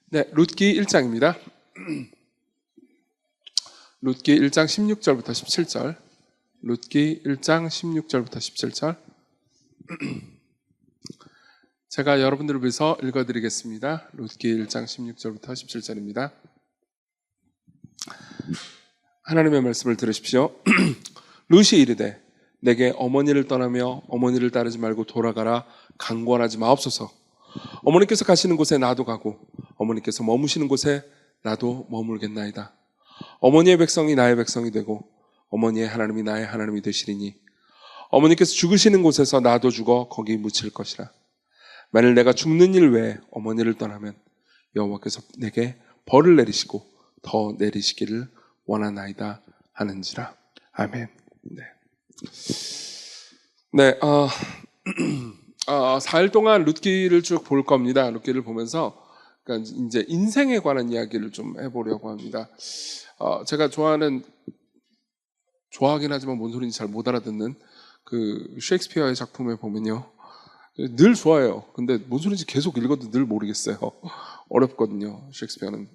네, 룻기 1장입니다. 룻기 1장 16절부터 17절. 룻기 1장 16절부터 17절. 제가 여러분들을 위해서 읽어드리겠습니다. 룻기 1장 16절부터 17절입니다. 하나님의 말씀을 들으십시오. 룻이 이르되 내게 어머니를 떠나며 어머니를 따르지 말고 돌아가라 강권하지 마옵소서. 어머니께서 가시는 곳에 나도 가고 어머니께서 머무시는 곳에 나도 머물겠나이다. 어머니의 백성이 나의 백성이 되고 어머니의 하나님이 나의 하나님이 되시리니 어머니께서 죽으시는 곳에서 나도 죽어 거기 묻힐 것이라. 만일 내가 죽는 일 외에 어머니를 떠나면 여호와께서 내게 벌을 내리시고 더 내리시기를 원하나이다 하는지라. 아멘. 네. 4일 동안 룻기를 쭉 볼 겁니다. 룻기를 보면서 그러니까 이제 인생에 관한 이야기를 좀 해보려고 합니다. 제가 좋아하긴 하지만 뭔 소리인지 잘 못 알아듣는 그 셰익스피어의 작품에 보면요, 늘 좋아해요. 근데 뭔 소리인지 계속 읽어도 늘 모르겠어요. 어렵거든요, 셰익스피어는.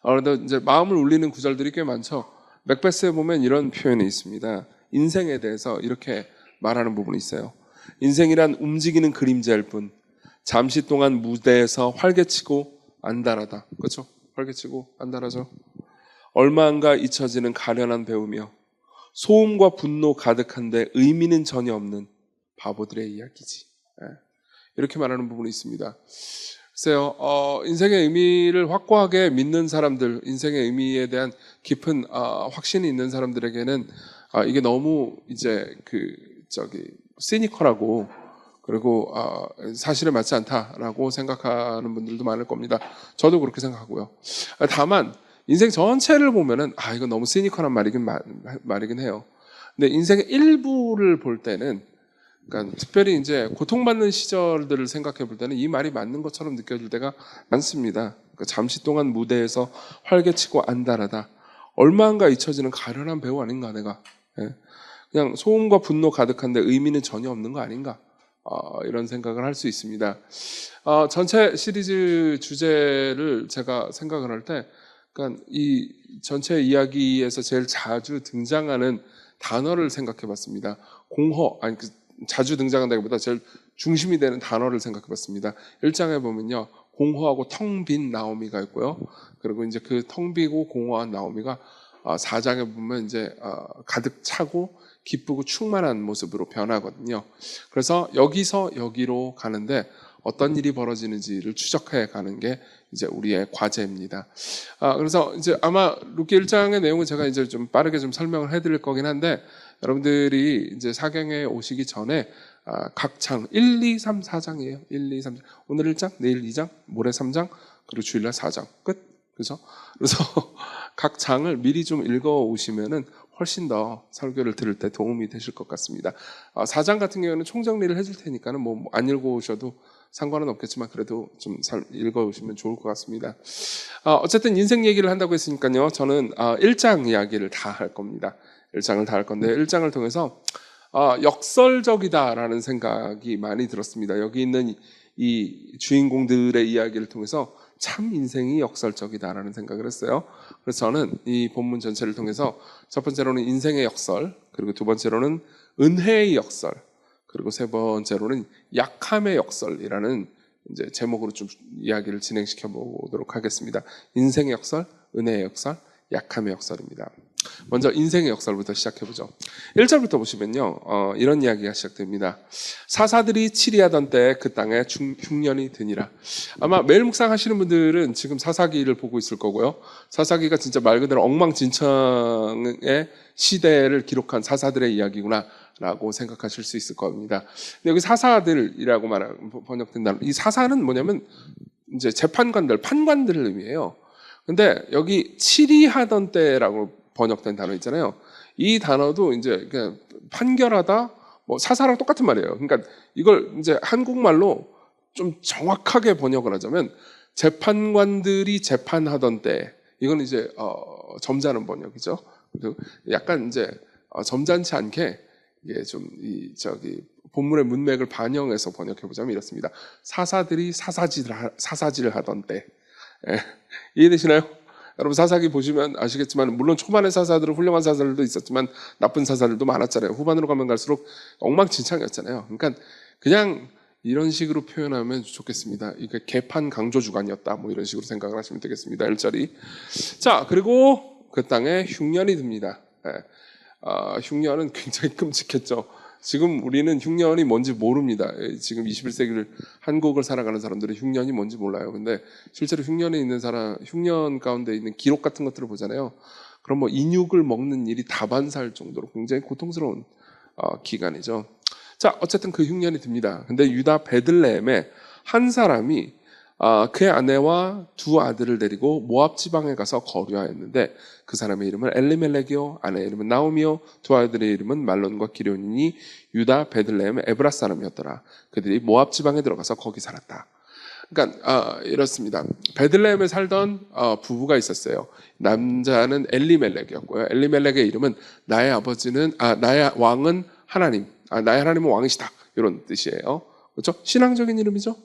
그래도 이제 마음을 울리는 구절들이 꽤 많죠. 맥베스에 보면 이런 표현이 있습니다. 인생에 대해서 이렇게 말하는 부분이 있어요. 인생이란 움직이는 그림자일 뿐 잠시 동안 무대에서 활개치고 안달하다. 그렇죠? 활개치고 안달하죠. 얼마 안가 잊혀지는 가련한 배우며 소음과 분노 가득한데 의미는 전혀 없는 바보들의 이야기지. 이렇게 말하는 부분이 있습니다. 글쎄요, 인생의 의미를 확고하게 믿는 사람들, 인생의 의미에 대한 깊은 확신이 있는 사람들에게는 이게 너무 이제 시니컬하고 그리고 사실에 맞지 않다라고 생각하는 분들도 많을 겁니다. 저도 그렇게 생각하고요. 다만 인생 전체를 보면은 이건 너무 시니컬한 말이긴 해요. 근데 인생의 일부를 볼 때는, 그러니까 특별히 이제 고통받는 시절들을 생각해 볼 때는 이 말이 맞는 것처럼 느껴질 때가 많습니다. 그러니까 잠시 동안 무대에서 활개치고 안달하다. 얼마인가 잊혀지는 가련한 배우 아닌가 내가. 그냥 소음과 분노 가득한데 의미는 전혀 없는 거 아닌가. 이런 생각을 할 수 있습니다. 전체 시리즈 주제를 제가 생각을 할 때, 그러니까 이 전체 이야기에서 제일 자주 등장하는 단어를 생각해 봤습니다. 자주 등장한다기보다 제일 중심이 되는 단어를 생각해 봤습니다. 1장에 보면요, 공허하고 텅 빈 나오미가 있고요. 그리고 이제 그 텅 비고 공허한 나오미가 4장에 보면 이제 가득 차고 기쁘고 충만한 모습으로 변하거든요. 그래서 여기서 여기로 가는데 어떤 일이 벌어지는지를 추적해 가는 게 이제 우리의 과제입니다. 그래서 이제 아마 룻기 1장의 내용은 제가 이제 좀 빠르게 좀 설명을 해드릴 거긴 한데, 여러분들이 이제 사경에 오시기 전에 각 장 1, 2, 3, 4장이에요. 1, 2, 3장. 오늘 1장, 내일 2장, 모레 3장, 그리고 주일날 4장. 끝. 그죠? 그래서 각 장을 미리 좀 읽어 오시면은 훨씬 더 설교를 들을 때 도움이 되실 것 같습니다. 4장 같은 경우는 총정리를 해줄 테니까는 뭐 안 읽어 오셔도 상관은 없겠지만 그래도 좀 읽어 오시면 좋을 것 같습니다. 어쨌든 인생 얘기를 한다고 했으니까요, 저는 1장 이야기를 다 할 겁니다. 1장을 다 할 건데 1장을 통해서 역설적이다라는 생각이 많이 들었습니다. 여기 있는 이 주인공들의 이야기를 통해서 참 인생이 역설적이다라는 생각을 했어요. 그래서 저는 이 본문 전체를 통해서 첫 번째로는 인생의 역설, 그리고 두 번째로는 은혜의 역설, 그리고 세 번째로는 약함의 역설이라는 이제 제목으로 좀 이야기를 진행시켜 보도록 하겠습니다. 인생의 역설, 은혜의 역설, 약함의 역설입니다. 먼저 인생의 역설부터 시작해보죠. 1절부터 보시면요, 이런 이야기가 시작됩니다. 사사들이 치리하던 때에 그 땅에 흉년이 드니라. 아마 매일 묵상하시는 분들은 지금 사사기를 보고 있을 거고요. 사사기가 진짜 말 그대로 엉망진창의 시대를 기록한 사사들의 이야기구나 라고 생각하실 수 있을 겁니다. 근데 여기 사사들이라고 번역된 단어, 이 사사는 뭐냐면 이제 재판관들, 판관들을 의미해요. 근데 여기 치리하던 때라고 번역된 단어 있잖아요. 이 단어도 이제 그냥 판결하다, 뭐 사사랑 똑같은 말이에요. 그러니까 이걸 이제 한국말로 좀 정확하게 번역을 하자면 재판관들이 재판하던 때, 이건 이제 점잖은 번역이죠. 약간 이제 점잖지 않게 이게 좀 본문의 문맥을 반영해서 번역해보자면 이렇습니다. 사사들이 사사질을 하던 때. 예, 이해되시나요? 여러분 사사기 보시면 아시겠지만 물론 초반의 사사들은 훌륭한 사사들도 있었지만 나쁜 사사들도 많았잖아요. 후반으로 가면 갈수록 엉망진창이었잖아요. 그러니까 그냥 이런 식으로 표현하면 좋겠습니다. 이게 개판 강조 주간이었다. 뭐 이런 식으로 생각을 하시면 되겠습니다. 1절이. 자, 그리고 그 땅에 흉년이 듭니다. 예. 흉년은 굉장히 끔찍했죠. 지금 우리는 흉년이 뭔지 모릅니다. 지금 21세기를 한국을 살아가는 사람들은 흉년이 뭔지 몰라요. 근데 실제로 흉년에 있는 사람, 흉년 가운데 있는 기록 같은 것들을 보잖아요. 그럼 뭐 인육을 먹는 일이 다반사할 정도로 굉장히 고통스러운 기간이죠. 자, 어쨌든 그 흉년이 듭니다. 근데 유다 베들레헴에 한 사람이 그의 아내와 두 아들을 데리고 모압 지방에 가서 거류하였는데 그 사람의 이름은 엘리멜렉이요 아내의 이름은 나오미요 두 아들의 이름은 말론과 기련이니 유다 베들레헴 에브라 사람이었더라. 그들이 모압 지방에 들어가서 거기 살았다. 그러니까 이렇습니다. 베들레헴에 살던 부부가 있었어요. 남자는 엘리멜렉이었고요. 엘리멜렉의 이름은 나의 아버지는 나의 왕은 하나님, 나의 하나님은 왕이시다 이런 뜻이에요. 그렇죠? 신앙적인 이름이죠.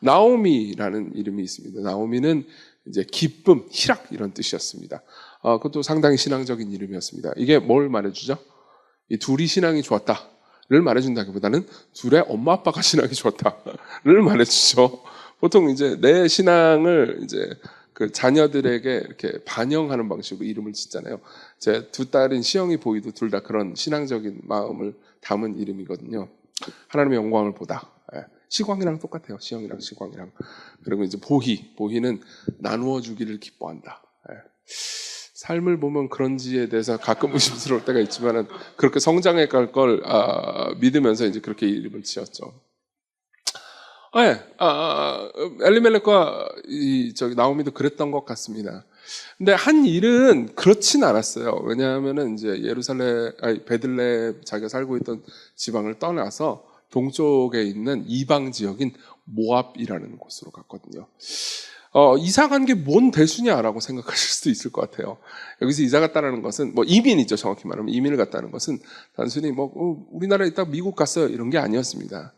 나오미라는 이름이 있습니다. 나오미는 이제 기쁨, 희락 이런 뜻이었습니다. 그것도 상당히 신앙적인 이름이었습니다. 이게 뭘 말해주죠? 이 둘이 신앙이 좋았다를 말해준다기보다는 둘의 엄마 아빠가 신앙이 좋았다를 말해주죠. 보통 이제 내 신앙을 이제 그 자녀들에게 이렇게 반영하는 방식으로 이름을 짓잖아요. 제 두 딸인 시영이 보이도 둘 다 그런 신앙적인 마음을 담은 이름이거든요. 하나님의 영광을 보다. 시광이랑 똑같아요. 시영이랑 시광이랑. 그리고 이제 보희는 나누어 주기를 기뻐한다. 삶을 보면 그런지에 대해서 가끔 의심스러울 때가 있지만은 그렇게 성장해 갈 걸 믿으면서 이제 그렇게 이름을 지었죠. 엘리멜렉과 나오미도 그랬던 것 같습니다. 근데 한 일은 그렇진 않았어요. 왜냐하면은 이제 베들레헴 자기가 살고 있던 지방을 떠나서 동쪽에 있는 이방 지역인 모압이라는 곳으로 갔거든요. 이사 간 게 뭔 대수냐라고 생각하실 수도 있을 것 같아요. 여기서 이사 갔다는 것은 뭐 이민이죠. 정확히 말하면 이민을 갔다는 것은 단순히 뭐 우리나라에 있다 미국 갔어요 이런 게 아니었습니다.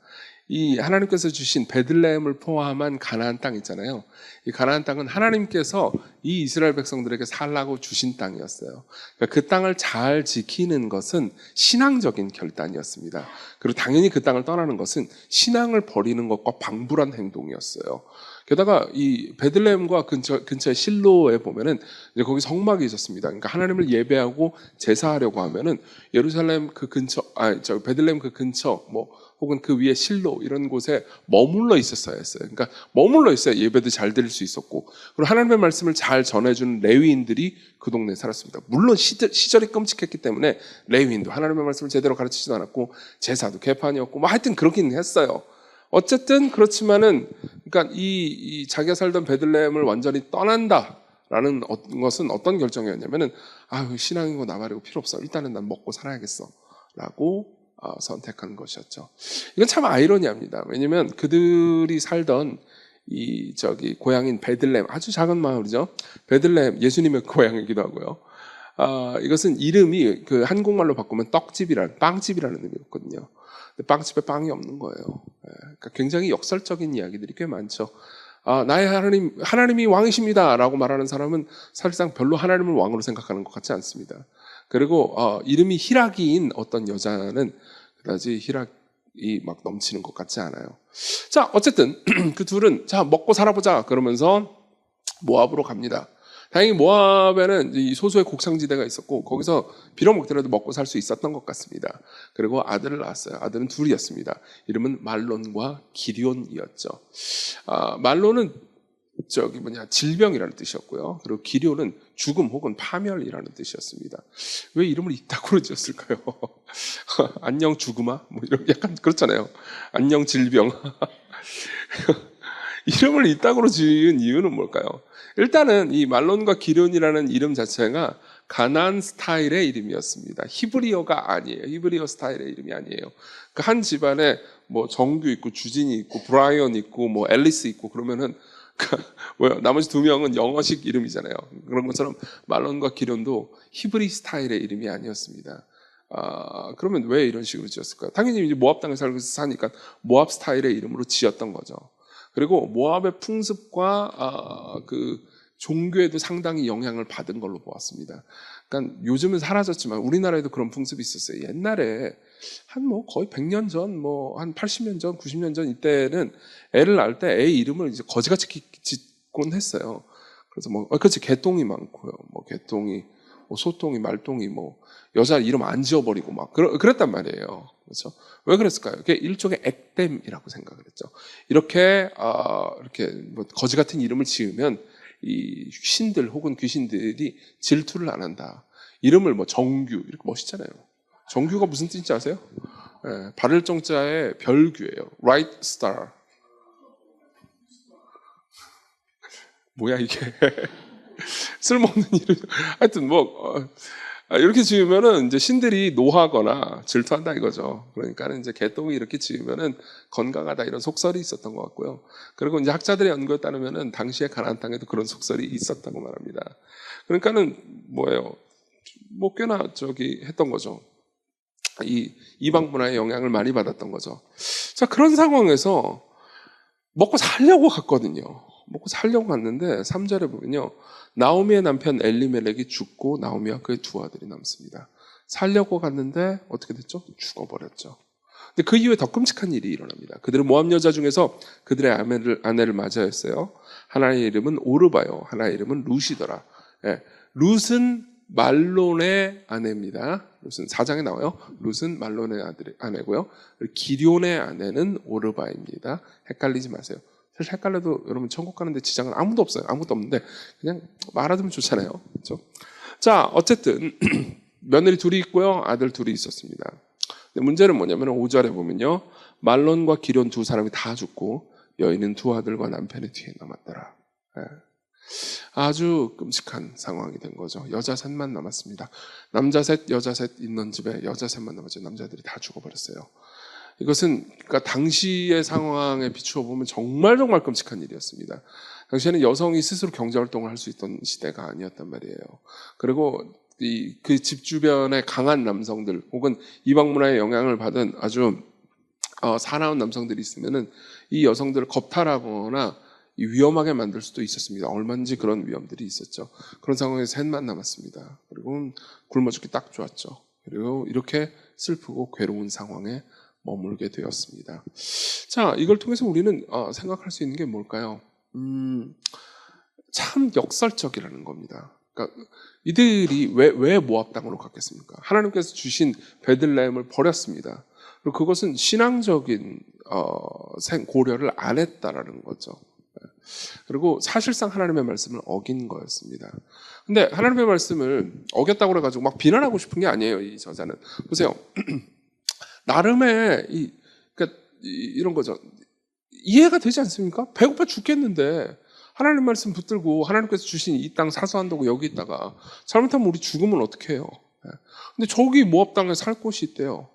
이 하나님께서 주신 베들레헴을 포함한 가나안 땅 있잖아요. 이 가나안 땅은 하나님께서 이 이스라엘 백성들에게 살라고 주신 땅이었어요. 그러니까 그 땅을 잘 지키는 것은 신앙적인 결단이었습니다. 그리고 당연히 그 땅을 떠나는 것은 신앙을 버리는 것과 방불한 행동이었어요. 게다가 이 베들레헴과 근처의 실로에 보면은 이제 거기 성막이 있었습니다. 그러니까 하나님을 예배하고 제사하려고 하면은 예루살렘 그 근처, 베들레헴 그 근처 혹은 그 위에 실로 이런 곳에 머물러 있었어야 했어요. 그러니까 머물러 있어야 예배도 잘 드릴 수 있었고, 그리고 하나님의 말씀을 잘 전해주는 레위인들이 그 동네에 살았습니다. 물론 시절이 끔찍했기 때문에 레위인도 하나님의 말씀을 제대로 가르치지도 않았고 제사도 개판이었고 하여튼 그렇긴 했어요. 어쨌든 그렇지만은 그러니까 이 자기가 살던 베들레헴을 완전히 떠난다라는 것은 어떤 결정이었냐면은 신앙이고 나발이고 필요 없어. 일단은 난 먹고 살아야겠어라고 선택한 것이었죠. 이건 참 아이러니합니다. 왜냐하면 그들이 살던 고향인 베들레헴, 아주 작은 마을이죠. 베들레헴, 예수님의 고향이기도 하고요. 이것은 이름이 그 한국말로 바꾸면 빵집이라는 의미였거든요. 근데 빵집에 빵이 없는 거예요. 그러니까 굉장히 역설적인 이야기들이 꽤 많죠. 나의 하나님이 왕이십니다라고 말하는 사람은 사실상 별로 하나님을 왕으로 생각하는 것 같지 않습니다. 그리고 이름이 희락이인 어떤 여자는 그다지 희락이 막 넘치는 것 같지 않아요. 자, 어쨌든 그 둘은 자 먹고 살아보자 그러면서 모압으로 갑니다. 다행히 모압에는 이 소수의 곡창지대가 있었고 거기서 빌어먹더라도 먹고 살 수 있었던 것 같습니다. 그리고 아들을 낳았어요. 아들은 둘이었습니다. 이름은 말론과 기럧이었죠. 말론은 질병이라는 뜻이었고요. 그리고 기럧는 죽음 혹은 파멸이라는 뜻이었습니다. 왜 이름을 이따구로 지었을까요? 안녕 죽음아? 이런 약간 그렇잖아요. 안녕 질병. 이름을 이따구로 지은 이유는 뭘까요? 일단은 이 말론과 기럧이라는 이름 자체가 가나안 스타일의 이름이었습니다. 히브리어가 아니에요. 히브리어 스타일의 이름이 아니에요. 그 한 집안에 정규 있고 주진이 있고 브라이언 있고 앨리스 있고 그러면은 나머지 두 명은 영어식 이름이잖아요. 그런 것처럼 말론과 기럧도 히브리 스타일의 이름이 아니었습니다. 그러면 왜 이런 식으로 지었을까요? 당연히 이제 모압 땅에 살고 사니까 모압 스타일의 이름으로 지었던 거죠. 그리고 모압의 풍습과 그 종교에도 상당히 영향을 받은 걸로 보았습니다. 그러니까 요즘은 사라졌지만 우리나라에도 그런 풍습이 있었어요. 옛날에 한 뭐 거의 100년 전, 뭐 한 80년 전, 90년 전 이때는 애를 낳을 때 애 이름을 이제 거지같이 짓곤 했어요. 그래서 뭐 그렇지 개똥이 많고요. 뭐 개똥이, 뭐 소똥이, 말똥이, 뭐 여자 이름 안 지어버리고 막 그랬단 말이에요. 그렇죠? 왜 그랬을까요? 그게 일종의 액땜이라고 생각을 했죠. 이렇게 뭐 거지 같은 이름을 지으면 이 신들 혹은 귀신들이 질투를 안 한다. 이름을 뭐 정규 이렇게 멋있잖아요. 정규가 무슨 뜻인지 아세요? 예, 발을 정자의 별규예요. Right Star. 뭐야 이게? 쓸모없는 이름. 하여튼 뭐 이렇게 지으면은 이제 신들이 노하거나 질투한다 이거죠. 그러니까는 이제 개똥이 이렇게 지으면은 건강하다 이런 속설이 있었던 것 같고요. 그리고 이제 학자들의 연구에 따르면은 당시에 가나안 땅에도 그런 속설이 있었다고 말합니다. 그러니까는 뭐예요? 뭐 꽤나 했던 거죠. 이 이방 문화의 영향을 많이 받았던 거죠. 자, 그런 상황에서 먹고 살려고 갔거든요. 먹고 살려고 갔는데 3절에 보면요. 나오미의 남편 엘리멜렉이 죽고 나오미와 그의 두 아들이 남습니다. 살려고 갔는데 어떻게 됐죠? 죽어버렸죠. 근데 그 이후에 더 끔찍한 일이 일어납니다. 그들은 모압 여자 중에서 그들의 아내를 맞이하였어요. 하나의 이름은 오르바요. 하나의 이름은 룻이더라. 예, 룻은 말론의 아내입니다. 룻은 4장에 나와요. 룻은 말론의 아내고요. 기럐의 아내는 오르바입니다. 헷갈리지 마세요. 사실 헷갈려도 여러분 천국 가는데 지장은 아무도 없어요. 아무것도 없는데 그냥 알아두면 좋잖아요. 그렇죠? 자, 어쨌든 며느리 둘이 있고요. 아들 둘이 있었습니다. 근데 문제는 뭐냐면 5절에 보면요. 말론과 기럐 두 사람이 다 죽고 여인은 두 아들과 남편의 뒤에 남았더라. 예. 아주 끔찍한 상황이 된 거죠. 여자 셋만 남았습니다. 남자 셋, 여자 셋 있는 집에 여자 셋만 남았죠. 남자들이 다 죽어버렸어요. 이것은 그러니까 당시의 상황에 비추어 보면 정말 끔찍한 일이었습니다. 당시에는 여성이 스스로 경제활동을 할 수 있던 시대가 아니었단 말이에요. 그리고 그 집 주변에 강한 남성들 혹은 이방 문화의 영향을 받은 아주 사나운 남성들이 있으면은 이 여성들을 겁탈하거나 위험하게 만들 수도 있었습니다. 얼마든지 그런 위험들이 있었죠. 그런 상황에서 셋만 남았습니다. 그리고 굶어 죽기 딱 좋았죠. 그리고 이렇게 슬프고 괴로운 상황에 머물게 되었습니다. 자, 이걸 통해서 우리는 생각할 수 있는 게 뭘까요? 참 역설적이라는 겁니다. 그러니까 이들이 왜 모압 땅으로 갔겠습니까? 하나님께서 주신 베들레헴을 버렸습니다. 그리고 그것은 신앙적인 고려를 안 했다라는 거죠. 그리고 사실상 하나님의 말씀을 어긴 거였습니다. 근데 하나님의 말씀을 어겼다고 해가지고 막 비난하고 싶은 게 아니에요. 이 저자는. 보세요. 나름의 그러니까 이런 거죠. 이해가 되지 않습니까? 배고파 죽겠는데 하나님 말씀 붙들고 하나님께서 주신 이 땅 사수한다고 여기 있다가 잘못하면 우리 죽으면 어떻게 해요? 근데 저기 모압 땅에 살 곳이 있대요.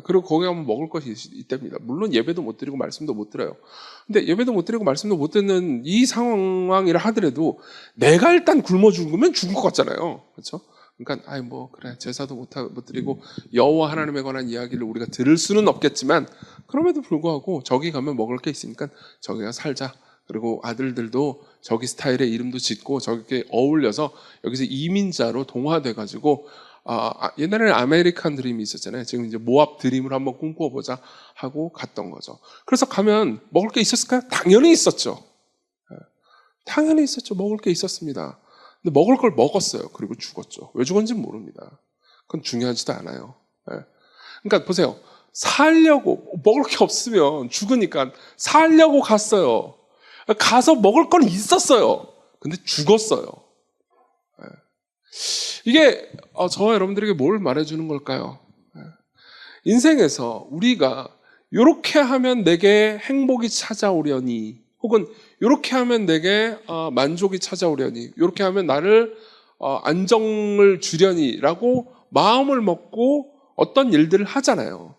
그리고 거기 가면 먹을 것이 있답니다. 물론 예배도 못 드리고 말씀도 못 들어요. 근데 예배도 못 드리고 말씀도 못 듣는 이 상황이라 하더라도 내가 일단 굶어 죽으면 죽을 것 같잖아요. 그렇죠? 그러니까 뭐 그래 제사도 못 드리고 여호와 하나님에 관한 이야기를 우리가 들을 수는 없겠지만 그럼에도 불구하고 저기 가면 먹을 게 있으니까 저기 가 살자. 그리고 아들들도 저기 스타일의 이름도 짓고 저기 어울려서 여기서 이민자로 동화돼가지고 옛날에는 아메리칸 드림이 있었잖아요. 지금 이제 모압 드림을 한번 꿈꿔보자 하고 갔던 거죠. 그래서 가면 먹을 게 있었을까요? 당연히 있었죠. 당연히 있었죠. 먹을 게 있었습니다. 근데 먹을 걸 먹었어요. 그리고 죽었죠. 왜 죽었는지는 모릅니다. 그건 중요하지도 않아요. 그러니까 보세요. 살려고 먹을 게 없으면 죽으니까 살려고 갔어요. 가서 먹을 건 있었어요. 근데 죽었어요. 이게 저와 여러분들에게 뭘 말해주는 걸까요? 인생에서 우리가 이렇게 하면 내게 행복이 찾아오려니 혹은 이렇게 하면 내게 만족이 찾아오려니 이렇게 하면 나를 안정을 주려니라고 마음을 먹고 어떤 일들을 하잖아요.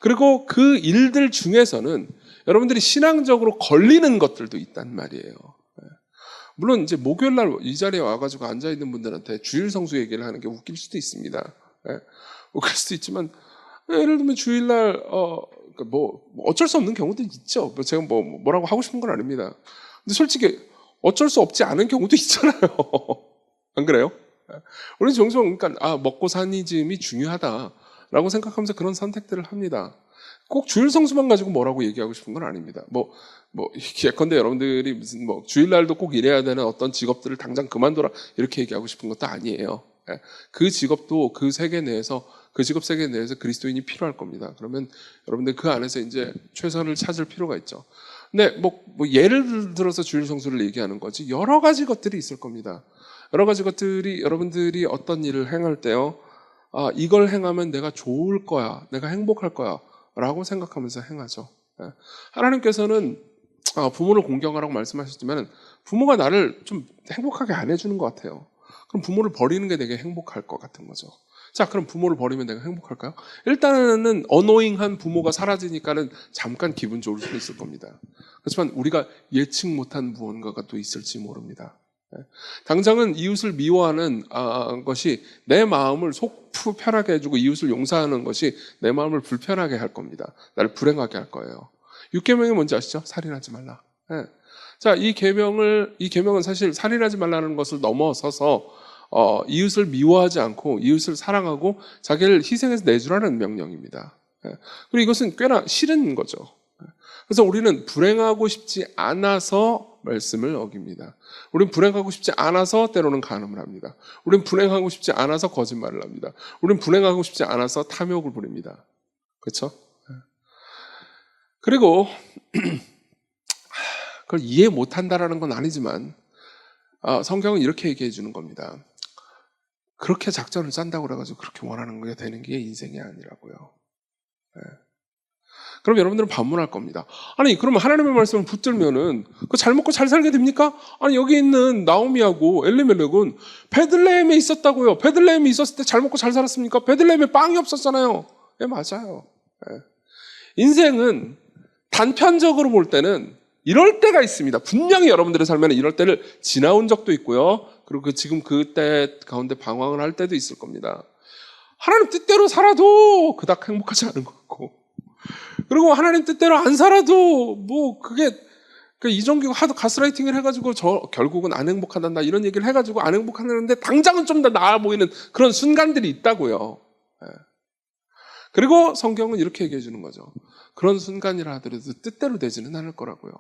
그리고 그 일들 중에서는 여러분들이 신앙적으로 걸리는 것들도 있단 말이에요. 물론 이제 목요일날 이 자리에 와가지고 앉아있는 분들한테 주일 성수 얘기를 하는 게 웃길 수도 있습니다. 뭐 그럴 수도 있지만 예를 들면 주일날 그러니까 뭐 어쩔 수 없는 경우도 있죠. 제가 뭐라고 하고 싶은 건 아닙니다. 근데 솔직히 어쩔 수 없지 않은 경우도 있잖아요. 안 그래요? 우리는 종종 그러니까 먹고 사니즘이 중요하다라고 생각하면서 그런 선택들을 합니다. 꼭 주일 성수만 가지고 뭐라고 얘기하고 싶은 건 아닙니다. 예컨대 여러분들이 무슨 주일날도 꼭 일해야 되는 어떤 직업들을 당장 그만둬라 이렇게 얘기하고 싶은 것도 아니에요. 그 직업도 그 세계 내에서 그 직업 세계 내에서 그리스도인이 필요할 겁니다. 그러면 여러분들 그 안에서 이제 최선을 찾을 필요가 있죠. 근데 예를 들어서 주일 성수를 얘기하는 거지 여러 가지 것들이 있을 겁니다. 여러 가지 것들이 여러분들이 어떤 일을 행할 때요, 이걸 행하면 내가 좋을 거야, 내가 행복할 거야 라고 생각하면서 행하죠. 하나님께서는 부모를 공경하라고 말씀하셨지만 부모가 나를 좀 행복하게 안 해주는 것 같아요. 그럼 부모를 버리는 게 되게 행복할 것 같은 거죠. 자, 그럼 부모를 버리면 내가 행복할까요? 일단은 어노잉한 부모가 사라지니까는 잠깐 기분 좋을 수 있을 겁니다. 그렇지만 우리가 예측 못한 무언가가 또 있을지 모릅니다. 당장은 이웃을 미워하는 것이 내 마음을 속 편하게 해주고 이웃을 용서하는 것이 내 마음을 불편하게 할 겁니다. 나를 불행하게 할 거예요. 6계명이 뭔지 아시죠? 살인하지 말라. 자, 이 계명은 사실 살인하지 말라는 것을 넘어서서 이웃을 미워하지 않고 이웃을 사랑하고 자기를 희생해서 내주라는 명령입니다. 그리고 이것은 꽤나 싫은 거죠. 그래서 우리는 불행하고 싶지 않아서 말씀을 어깁니다. 우리는 불행하고 싶지 않아서 때로는 간음을 합니다. 우리는 불행하고 싶지 않아서 거짓말을 합니다. 우리는 불행하고 싶지 않아서 탐욕을 부립니다. 그렇죠? 그리고 그걸 이해 못한다라는 건 아니지만 성경은 이렇게 얘기해 주는 겁니다. 그렇게 작전을 짠다고 그래가지고 그렇게 원하는 게 되는 게 인생이 아니라고요. 그럼 여러분들은 반문할 겁니다. 아니, 그러면 하나님의 말씀을 붙들면은 잘 먹고 잘 살게 됩니까? 아니, 여기 있는 나오미하고 엘리멜렉은 베들레헴에 있었다고요. 베들레헴에 있었을 때 잘 먹고 잘 살았습니까? 베들레헴에 빵이 없었잖아요. 예, 맞아요. 인생은 단편적으로 볼 때는 이럴 때가 있습니다. 분명히 여러분들의 삶에는 이럴 때를 지나온 적도 있고요. 그리고 지금 그때 가운데 방황을 할 때도 있을 겁니다. 하나님 뜻대로 살아도 그닥 행복하지 않은 것 같고, 그리고 하나님 뜻대로 안 살아도 그게 이종규가 하도 가스라이팅을 해가지고 결국은 안 행복하단다 이런 얘기를 해가지고 안 행복하는데 당장은 좀 더 나아 보이는 그런 순간들이 있다고요. 그리고 성경은 이렇게 얘기해 주는 거죠. 그런 순간이라 하더라도 뜻대로 되지는 않을 거라고요.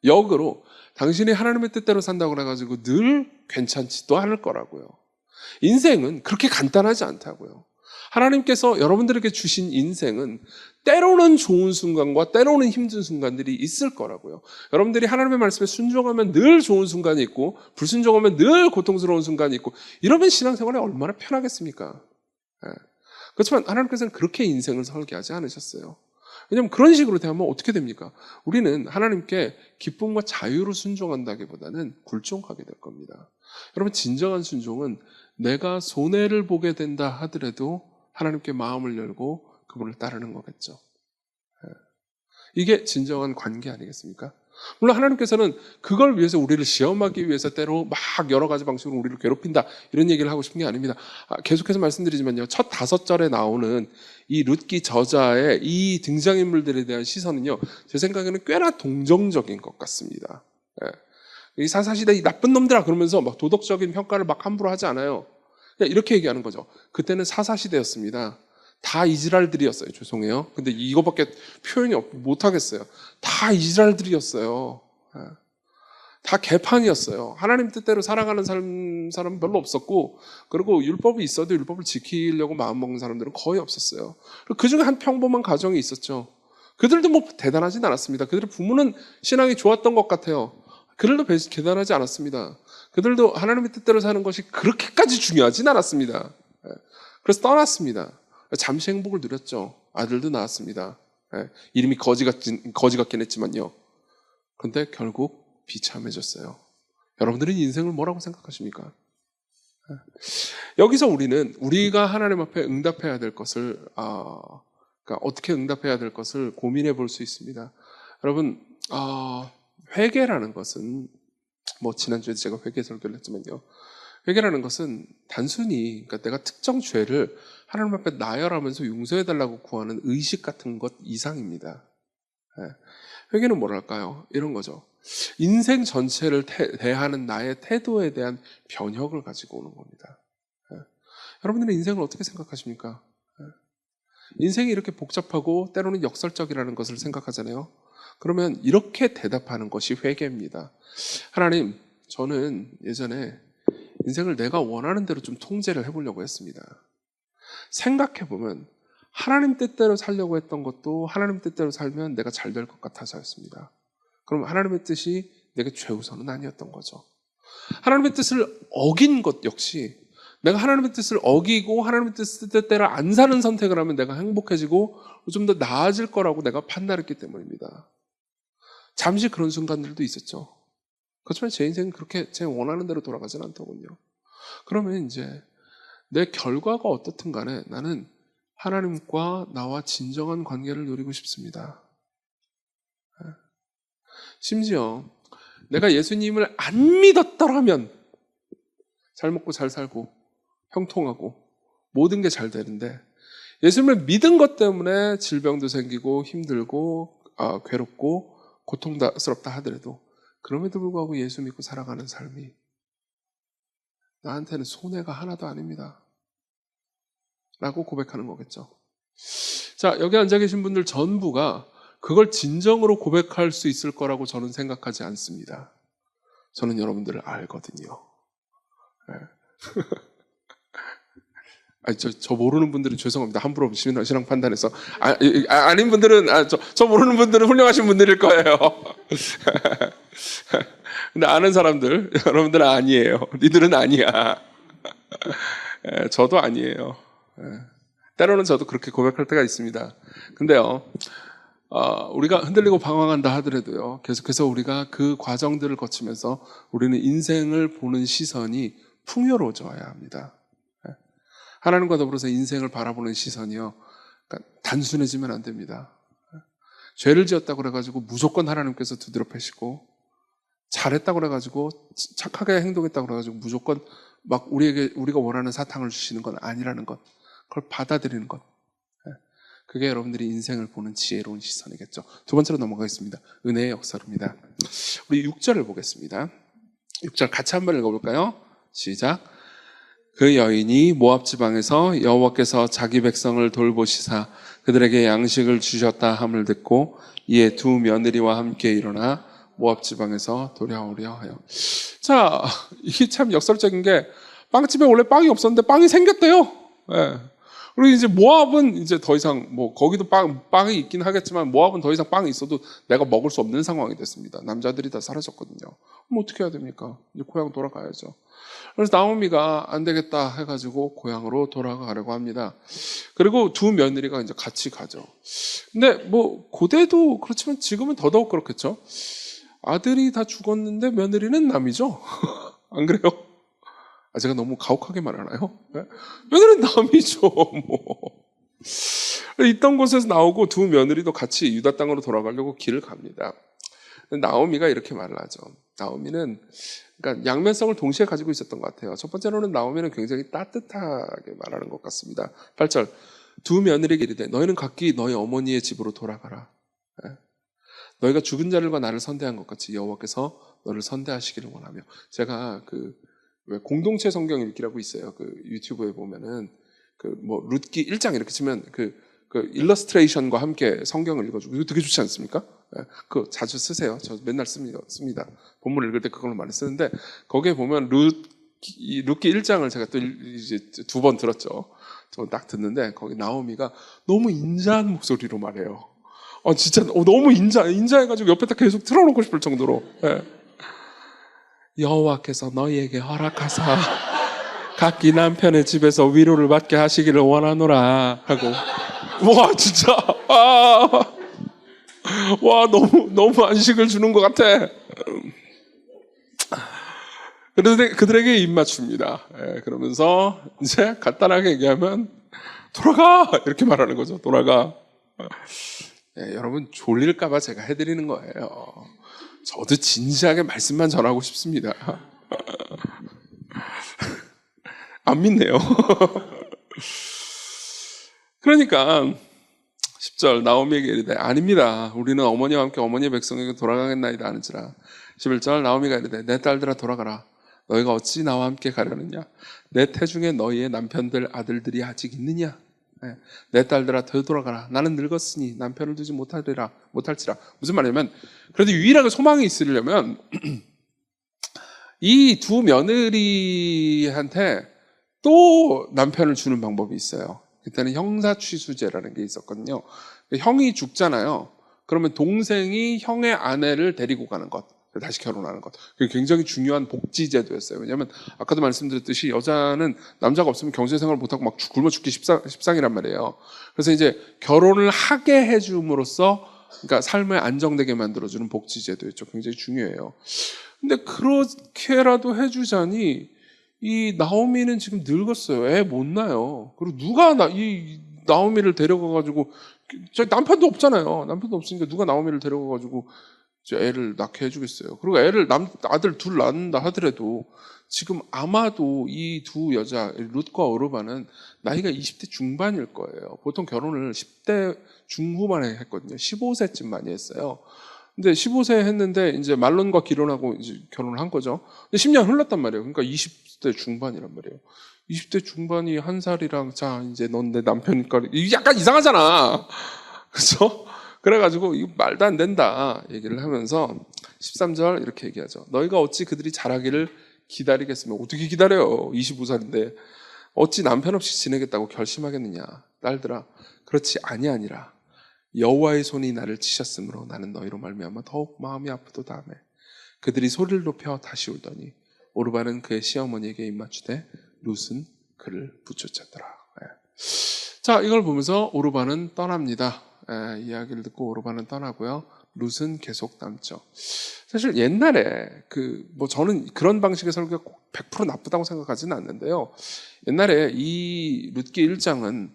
역으로 당신이 하나님의 뜻대로 산다고 그래가지고 늘 괜찮지도 않을 거라고요. 인생은 그렇게 간단하지 않다고요. 하나님께서 여러분들에게 주신 인생은 때로는 좋은 순간과 때로는 힘든 순간들이 있을 거라고요. 여러분들이 하나님의 말씀에 순종하면 늘 좋은 순간이 있고 불순종하면 늘 고통스러운 순간이 있고 이러면 신앙생활이 얼마나 편하겠습니까? 그렇지만 하나님께서는 그렇게 인생을 설계하지 않으셨어요. 왜냐하면 그런 식으로 대하면 어떻게 됩니까? 우리는 하나님께 기쁨과 자유로 순종한다기보다는 굴종하게 될 겁니다. 여러분, 진정한 순종은 내가 손해를 보게 된다 하더라도 하나님께 마음을 열고 그분을 따르는 거겠죠. 이게 진정한 관계 아니겠습니까? 물론 하나님께서는 그걸 위해서 우리를 시험하기 위해서 때로 막 여러 가지 방식으로 우리를 괴롭힌다 이런 얘기를 하고 싶은 게 아닙니다. 계속해서 말씀드리지만요, 첫 5절에 나오는 이 룻기 저자의 이 등장인물들에 대한 시선은요, 제 생각에는 꽤나 동정적인 것 같습니다. 이 사사시대 이 나쁜 놈들아 그러면서 막 도덕적인 평가를 막 함부로 하지 않아요. 그냥 이렇게 얘기하는 거죠. 그때는 사사시대였습니다. 다 이스라엘들이었어요. 죄송해요. 근데 이거밖에 표현이 못하겠어요. 다 이스라엘들이었어요. 다 개판이었어요. 하나님 뜻대로 살아가는 사람은 별로 없었고, 그리고 율법이 있어도 율법을 지키려고 마음먹는 사람들은 거의 없었어요. 그 중에 한 평범한 가정이 있었죠. 그들도 대단하진 않았습니다. 그들의 부모는 신앙이 좋았던 것 같아요. 그들도 대단하지 않았습니다. 그들도 하나님의 뜻대로 사는 것이 그렇게까지 중요하진 않았습니다. 그래서 떠났습니다. 잠시 행복을 누렸죠. 아들도 낳았습니다. 이름이 거지 같긴 했지만요. 그런데 결국 비참해졌어요. 여러분들은 인생을 뭐라고 생각하십니까? 여기서 우리가 하나님 앞에 응답해야 될 것을 그러니까 어떻게 응답해야 될 것을 고민해 볼 수 있습니다. 여러분, 회개라는 것은 지난주에 제가 회개 설교를 했지만요. 회개라는 것은 단순히 그러니까 내가 특정 죄를 하나님 앞에 나열하면서 용서해달라고 구하는 의식 같은 것 이상입니다. 예. 회개는 뭐랄까요? 이런 거죠. 인생 전체를 대하는 나의 태도에 대한 변혁을 가지고 오는 겁니다. 예. 여러분들은 인생을 어떻게 생각하십니까? 예. 인생이 이렇게 복잡하고 때로는 역설적이라는 것을 생각하잖아요. 그러면 이렇게 대답하는 것이 회개입니다. 하나님, 저는 예전에 인생을 내가 원하는 대로 좀 통제를 해보려고 했습니다. 생각해보면 하나님 뜻대로 살려고 했던 것도 하나님 뜻대로 살면 내가 잘 될 것 같아서였습니다. 그럼 하나님의 뜻이 내게 최우선은 아니었던 거죠. 하나님의 뜻을 어긴 것 역시 내가 하나님의 뜻을 어기고 하나님의 뜻대로 안 사는 선택을 하면 내가 행복해지고 좀 더 나아질 거라고 내가 판단했기 때문입니다. 잠시 그런 순간들도 있었죠. 그렇지만 제 인생은 그렇게 제 원하는 대로 돌아가진 않더군요. 그러면 이제 내 결과가 어떻든 간에 나는 하나님과 나와 진정한 관계를 누리고 싶습니다. 심지어 내가 예수님을 안 믿었더라면 잘 먹고 잘 살고 형통하고 모든 게 잘 되는데 예수님을 믿은 것 때문에 질병도 생기고 힘들고 괴롭고 고통스럽다 하더라도 그럼에도 불구하고 예수 믿고 살아가는 삶이 나한테는 손해가 하나도 아닙니다. 라고 고백하는 거겠죠. 자, 여기 앉아 계신 분들 전부가 그걸 진정으로 고백할 수 있을 거라고 저는 생각하지 않습니다. 저는 여러분들을 알거든요. 네. 저 모르는 분들은 죄송합니다. 함부로 신앙 판단해서. 아닌 분들은, 저 모르는 분들은 훌륭하신 분들일 거예요. 근데 아는 사람들, 여러분들은 아니에요. 니들은 아니야. 저도 아니에요. 때로는 저도 그렇게 고백할 때가 있습니다. 근데요, 우리가 흔들리고 방황한다 하더라도요, 계속해서 우리가 그 과정들을 거치면서 우리는 인생을 보는 시선이 풍요로워져야 합니다. 하나님과 더불어서 인생을 바라보는 시선이요, 그러니까 단순해지면 안 됩니다. 죄를 지었다고 그래가지고 무조건 하나님께서 두드려 패시고, 잘했다고 그래가지고 착하게 행동했다고 그래가지고 무조건 막 우리가 원하는 사탕을 주시는 건 아니라는 것, 그걸 받아들이는 것, 그게 여러분들이 인생을 보는 지혜로운 시선이겠죠. 두 번째로 넘어가겠습니다. 은혜의 역사입니다. 우리 6절을 보겠습니다. 6절 같이 한번 읽어볼까요? 시작. 그 여인이 모압 지방에서 여호와께서 자기 백성을 돌보시사 그들에게 양식을 주셨다 함을 듣고 이에 두 며느리와 함께 일어나 모압 지방에서 돌아오려 하여. 자, 이게 참 역설적인 게 빵집에 원래 빵이 없었는데 빵이 생겼대요. 예. 그리고 이제 모압은 이제 더 이상 거기도 빵이 있긴 하겠지만 모압은 더 이상 빵이 있어도 내가 먹을 수 없는 상황이 됐습니다. 남자들이 다 사라졌거든요. 그럼 어떻게 해야 됩니까? 이제 고향 돌아가야죠. 그래서 나오미가 안 되겠다 해가지고 고향으로 돌아가려고 합니다. 그리고 두 며느리가 이제 같이 가죠. 근데 고대도 그렇지만 지금은 더더욱 그렇겠죠. 아들이 다 죽었는데 며느리는 남이죠. 안 그래요? 제가 너무 가혹하게 말하나요? 네? 며느리는 남이죠. 있던 곳에서 나오고 두 며느리도 같이 유다 땅으로 돌아가려고 길을 갑니다. 나오미가 이렇게 말을 하죠. 나오미는 그러니까 양면성을 동시에 가지고 있었던 것 같아요. 첫 번째로는 나오미는 굉장히 따뜻하게 말하는 것 같습니다. 8절. 두 며느리에게 이르되 너희는 각기 너희 어머니의 집으로 돌아가라. 네? 너희가 죽은 자들과 나를 선대한 것 같이 여호와께서 너를 선대하시기를 원하며. 제가 왜 공동체 성경 읽기라고 있어요. 유튜브에 보면은 룻기 1장 이렇게 치면 그 일러스트레이션과 함께 성경을 읽어주고 이거 되게 좋지 않습니까? 그거 자주 쓰세요. 저 맨날 씁니다. 본문 읽을 때 그걸로 많이 쓰는데 거기에 보면 룻기 1장을 제가 또 이제 두 번 들었죠. 두 번 딱 듣는데 거기 나오미가 너무 인자한 목소리로 말해요. 진짜 너무 인자해가지고 옆에다 계속 틀어놓고 싶을 정도로. 네. 여호와께서 너희에게 허락하사 각기 남편의 집에서 위로를 받게 하시기를 원하노라 하고. 와 진짜 와 너무 안식을 주는 것 같아. 그들에게 입맞춥니다. 그러면서 이제 간단하게 얘기하면 돌아가 이렇게 말하는 거죠. 돌아가. 여러분 졸릴까봐 제가 해드리는 거예요. 저도 진지하게 말씀만 전하고 싶습니다. 안 믿네요. 그러니까 10절 나오미에게 이르되 아닙니다. 우리는 어머니와 함께 어머니의 백성에게 돌아가겠나이다 하는지라. 11절 나오미가 이르되 내 딸들아 돌아가라. 너희가 어찌 나와 함께 가려느냐. 내 태중에 너희의 남편들 아들들이 아직 있느냐. 내 딸들아 되돌아가라. 나는 늙었으니 남편을 두지 못할지라. 무슨 말이냐면 그래도 유일하게 소망이 있으려면 이 두 며느리한테 또 남편을 주는 방법이 있어요. 그때는 형사취수제라는 게 있었거든요. 형이 죽잖아요. 그러면 동생이 형의 아내를 데리고 가는 것, 다시 결혼하는 것. 그게 굉장히 중요한 복지제도였어요. 왜냐하면 아까도 말씀드렸듯이 여자는 남자가 없으면 경제생활을 못하고 막 굶어 죽기 십상이란 말이에요. 그래서 이제 결혼을 하게 해줌으로써 그러니까 삶을 안정되게 만들어주는 복지제도였죠. 굉장히 중요해요. 근데 그렇게라도 해주자니 이 나오미는 지금 늙었어요. 애 못 낳아요. 그리고 누가 이 나오미를 데려가가지고 남편도 없잖아요. 남편도 없으니까 누가 나오미를 데려가가지고 애를 낳게 해주겠어요. 그리고 아들 둘 낳는다 하더라도 지금 아마도 이 두 여자 룻과 오르바는 나이가 20대 중반일 거예요. 보통 결혼을 10대 중후반에 했거든요. 15세쯤 많이 했어요. 근데 15세 했는데 이제 말론과 기론하고 이제 결혼을 한 거죠. 근데 10년 흘렀단 말이에요. 그러니까 20대 중반이란 말이에요. 20대 중반이 한 살이랑 자 이제 넌 내 남편이니까 약간 이상하잖아. 그렇죠? 그래가지고 이거 말도 안 된다 얘기를 하면서 13절 이렇게 얘기하죠. 너희가 어찌 그들이 자라기를 기다리겠으면 어떻게 기다려요? 25살인데 어찌 남편 없이 지내겠다고 결심하겠느냐. 딸들아 그렇지 아니하니라. 여호와의 손이 나를 치셨으므로 나는 너희로 말미암아 더욱 마음이 아프도다 하매 그들이 소리를 높여 다시 울더니 오르바는 그의 시어머니에게 입맞추되 룻은 그를 부쫓았더라. 자, 이걸 보면서 오르바는 떠납니다. 이야기를 듣고 오르바는 떠나고요. 룻은 계속 남죠. 사실 옛날에 저는 그런 방식의 설교가 꼭 100% 나쁘다고 생각하지는 않는데요. 옛날에 이 룻기 1장은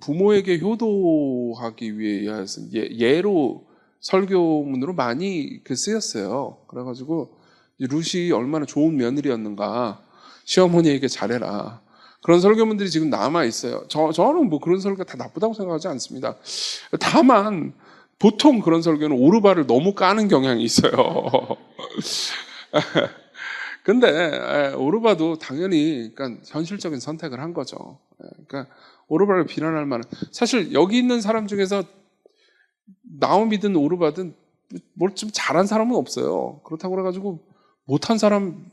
부모에게 효도하기 위해서 예로 설교문으로 많이 쓰였어요. 그래가지고 룻이 얼마나 좋은 며느리였는가, 시어머니에게 잘해라. 그런 설교문들이 지금 남아 있어요. 저는 뭐 그런 설교가 다 나쁘다고 생각하지 않습니다. 다만 보통 그런 설교는 오르바를 너무 까는 경향이 있어요. 근데 오르바도 당연히 그러니까 현실적인 선택을 한 거죠. 그러니까 오르바를 비난할 만한 사실 여기 있는 사람 중에서 나오미든 오르바든 뭘 좀 잘한 사람은 없어요. 그렇다고 그래가지고 못한 사람